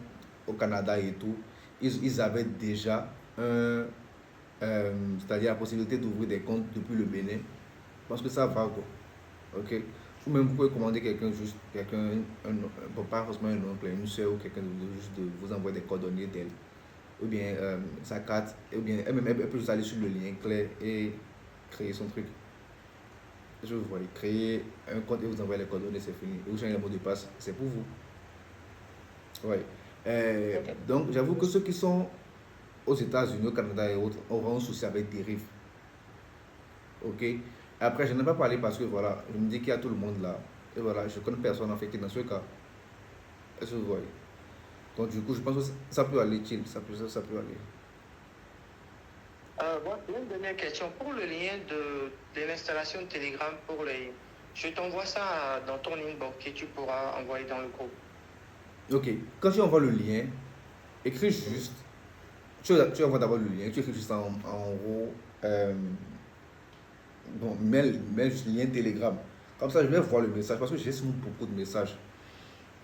au Canada et tout, ils avaient déjà c'est-à-dire la possibilité d'ouvrir des comptes depuis le Bénin. Je pense que ça va, quoi. Ok. Ou même vous pouvez commander bon, pas forcément un oncle, une soeur ou quelqu'un juste de vous envoyer des coordonnées d'elle. Ou bien sa carte, ou bien elle peut juste aller sur le lien clair et créer son truc. Je vous vois, créer un compte et vous envoyer les coordonnées, c'est fini. Et vous changez le mot de passe, c'est pour vous. Ouais. Donc, j'avoue que ceux qui sont aux États-Unis, au Canada et autres auront un souci avec Dérive. Ok. Après, je n'ai pas parlé parce que voilà, je me dis qu'il y a tout le monde là. Et voilà, je connais personne en fait qui est dans ce cas. Est-ce que vous voyez? Donc, du coup, je pense que ça peut aller chill, ça peut aller. Bon, une dernière question. Pour le lien de l'installation de Telegram pour les... Je t'envoie ça dans ton inbox et tu pourras envoyer dans le groupe. Ok. Quand tu envoies le lien, écris juste. Tu envoies d'abord le lien, tu écris juste en haut. Bon, mets juste lien Telegram. Comme ça, je vais voir le message parce que j'ai souvent beaucoup de messages.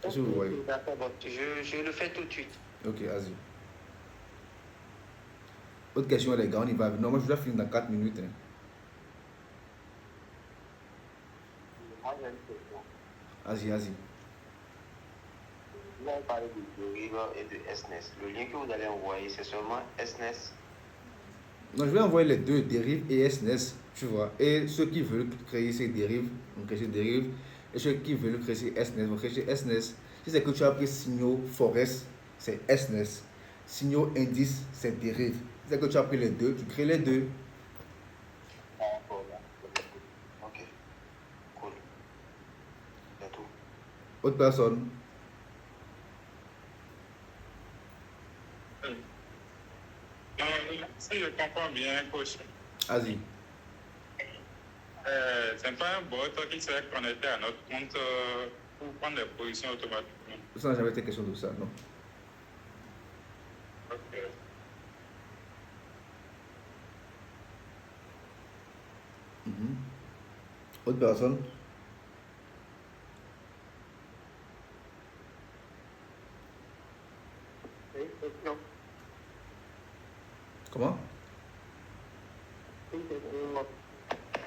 Est-ce que vous voyez? D'accord, bon, je le fais tout de suite. Ok, vas-y. Autre question, les gars, on y va. Non, moi je dois finir dans 4 minutes. Hein. Vas-y, vas-y. Là, on parle de Derive et de SNES. Le lien que vous allez envoyer, c'est seulement SNES. Non, je vais envoyer les deux, dérives et SNES, tu vois. Et ceux qui veulent créer ces dérives, vont créer ces dérives. Et ceux qui veulent créer ces SNES, vont créer ces SNES. Si c'est que tu as pris signaux Forest, c'est SNES. Signaux Indice, c'est dérive. Si c'est que tu as pris les deux, tu crées les deux. Ok, cool. C'est tout. Autre personne? Si je comprends bien, coach, Vas-y. c'est pas un bot qui serait connecté à notre compte pour prendre les positions automatiquement. Ça n'a jamais été question de ça, non. Ok. Autre personne? Non. Comment? Je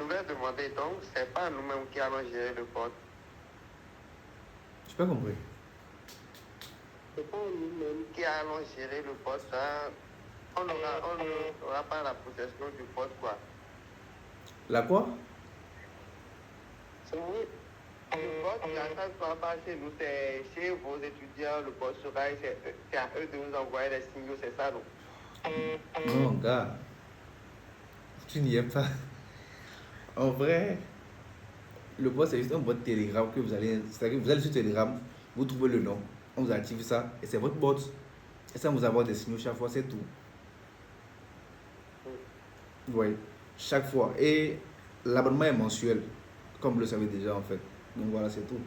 voulais demander donc, c'est pas nous-mêmes qui allons gérer le code. Je n'ai pas compris. C'est pas nous-mêmes qui allons gérer le code. Hein. On n'aura pas la possession du code, quoi. La quoi? C'est oui. Le code, ça ne sera pas chez nous, c'est chez vos étudiants. Le code sera, c'est à eux de nous envoyer les signaux, c'est ça, non? Non, gars, tu n'y es pas. En vrai, le bot, c'est juste un bot Telegram que vous allez. C'est-à-dire que vous allez sur Telegram, vous trouvez le nom, on vous active ça, et c'est votre bot. Et ça vous avoir des signaux chaque fois, c'est tout. Oui, chaque fois. Et l'abonnement est mensuel, comme vous le savez déjà en fait. Donc voilà, c'est tout.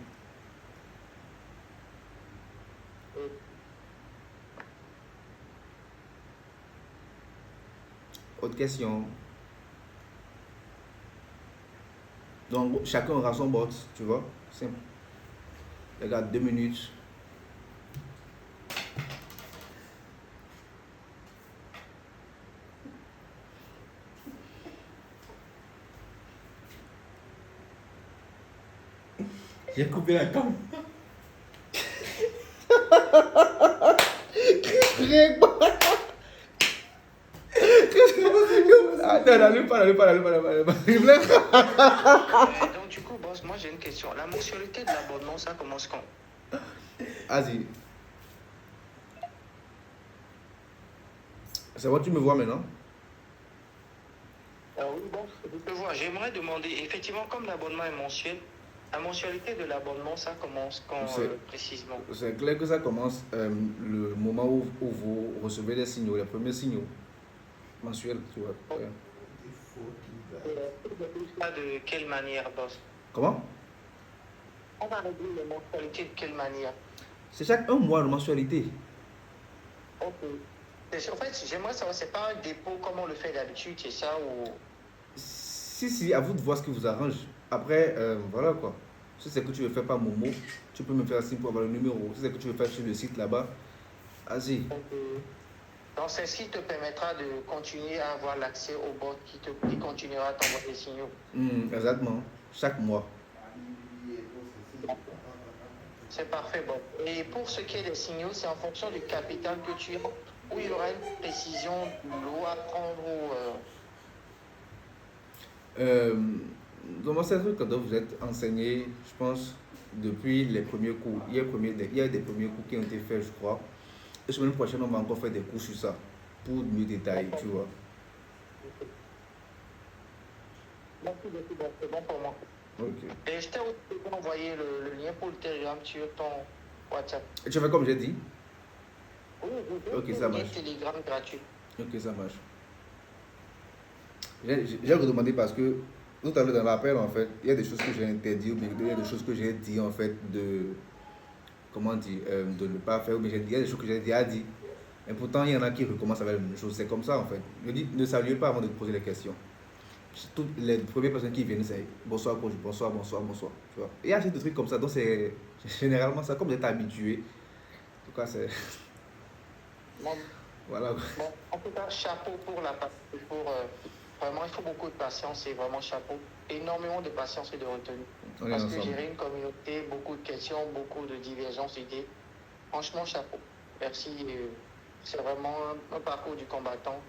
Autre question. Donc chacun aura son bot, tu vois. Simple. Regarde, 2 minutes. J'ai coupé la cam. Attends, n'allume pas. Donc, du coup, boss, moi j'ai une question. La mensualité de l'abonnement, ça commence quand? Vas-y. C'est bon, tu me vois maintenant? Oui, bon, je te vois. J'aimerais demander, effectivement, comme l'abonnement est mensuel, la mensualité de l'abonnement, ça commence quand précisément? C'est clair que ça commence le moment où vous recevez les signaux, les premiers signaux mensuels, tu vois. Ouais. De quelle manière, boss? Comment? On va régler les mensualités de quelle manière? C'est chaque un mois de mensualité. Ok. En fait, j'aimerais savoir, c'est pas un dépôt comme on le fait d'habitude, c'est ça ou... Si, à vous de voir ce qui vous arrange. Après, voilà quoi. Si c'est que tu veux faire par Momo, tu peux me faire un signe pour avoir le numéro. Si c'est que tu veux faire sur le site là-bas, vas-y. Donc, c'est ce qui te permettra de continuer à avoir l'accès au bot qui continuera à t'envoyer des signaux. Exactement. Chaque mois. C'est parfait, bon. Et pour ce qui est des signaux, c'est en fonction du capital que tu as, où il y aura une précision de l'eau à prendre ou... Comment c'est un truc quand vous êtes enseigné, je pense, depuis les premiers cours. Il y a des premiers cours qui ont été faits, je crois. Et la semaine prochaine, on va encore faire des cours sur ça, pour mieux détailler, tu vois. Merci beaucoup, c'est bon pour moi. Ok. Et je t'ai aussi envoyé le lien pour le Telegram sur ton WhatsApp. Et tu fais comme j'ai dit? Oui, ok, ça marche. Telegram gratuit. Ok, ça marche. J'ai redemandé parce que tout à l'heure dans l'appel, en fait, il y a des choses que j'ai interdites, ou bien il y a des choses que j'ai dit, en fait, comment dire, de ne pas faire, ou bien il y a des choses que j'ai déjà dit. Et pourtant, il y en a qui recommencent avec la même chose. C'est comme ça, en fait. Je dis, ne saluez pas avant de poser les questions. Toutes les premières personnes qui viennent, c'est bonsoir, bonsoir. Tu vois. Et il y a des trucs comme ça. Donc, c'est généralement ça, comme vous êtes habitué. En tout cas, c'est. Bon. Voilà. Bon, en tout cas, chapeau pour la vraiment, il faut beaucoup de patience et vraiment chapeau. Énormément de patience et de retenue. Parce que gérer une communauté, beaucoup de questions, beaucoup de divergences d'idées. Franchement, chapeau. Merci. C'est vraiment un parcours du combattant.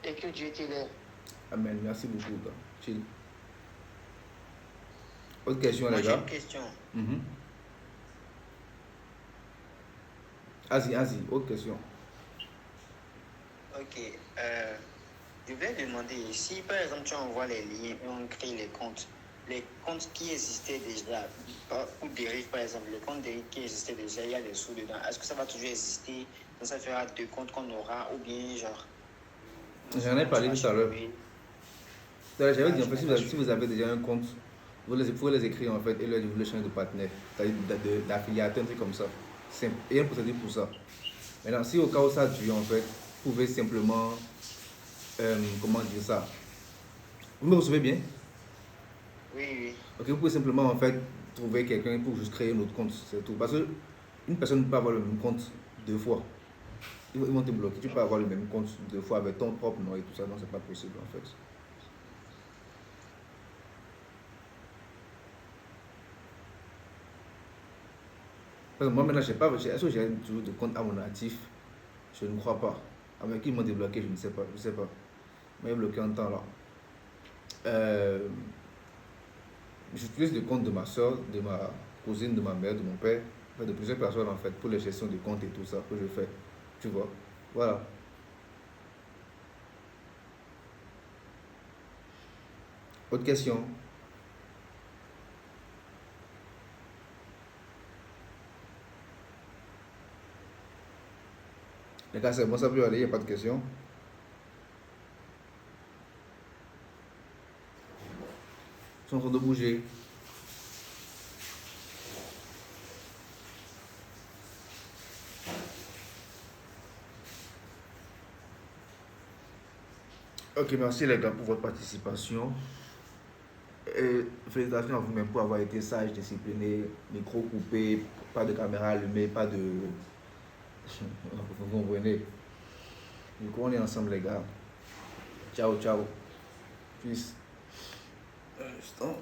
Et que Dieu t'élève. Amen. Merci beaucoup, gars. Chill. Autre question, Moi, les gars? j'ai une question. Vas-y, autre question. Ok. Je vais demander, si par exemple tu envoies les liens et on crée les comptes qui existaient déjà, ou Dérive par exemple, le compte Dérive qui existait déjà, il y a des sous dedans, est-ce que ça va toujours exister? Donc ça fera 2 comptes qu'on aura, ou bien genre... J'en ai parlé tout à l'heure. J'avais dit en fait, si vous avez déjà un compte, vous pouvez les écrire en fait et vous les changer de partenaire, c'est-à-dire d'affiliateur, un truc comme ça. Simple. Et un procédé pour ça. Maintenant, si au cas où ça dure en fait, vous pouvez simplement, comment dire ça? Vous me recevez bien? Oui. Ok, vous pouvez simplement en fait trouver quelqu'un pour juste créer un autre compte, c'est tout. Parce qu'une personne ne peut pas avoir le même compte 2 fois. Ils vont te bloquer. Tu peux avoir le même compte 2 fois avec ton propre nom et tout ça, donc c'est pas possible en fait. Parce que moi maintenant, est-ce que j'ai toujours de compte à mon actif? Je ne crois pas. Avec qui ils m'ont débloqué, je ne sais pas. Mais ils m'ont bloqué en temps là. J'utilise le compte de ma soeur, de ma cousine, de ma mère, de mon père, de plusieurs personnes en fait, pour les gestions de comptes et tout ça que je fais. Tu vois? Voilà. Autre question? Les gars, c'est bon, ça peut aller, il n'y a pas de question. Ils sont en train de bouger. Ok, merci les gars pour votre participation. Et félicitations à vous-même pour avoir été sage, discipliné, micro coupé, pas de caméra allumée, pas de... Vous comprenez? Du coup, on est ensemble les gars. Ciao, ciao. Peace. Un instant.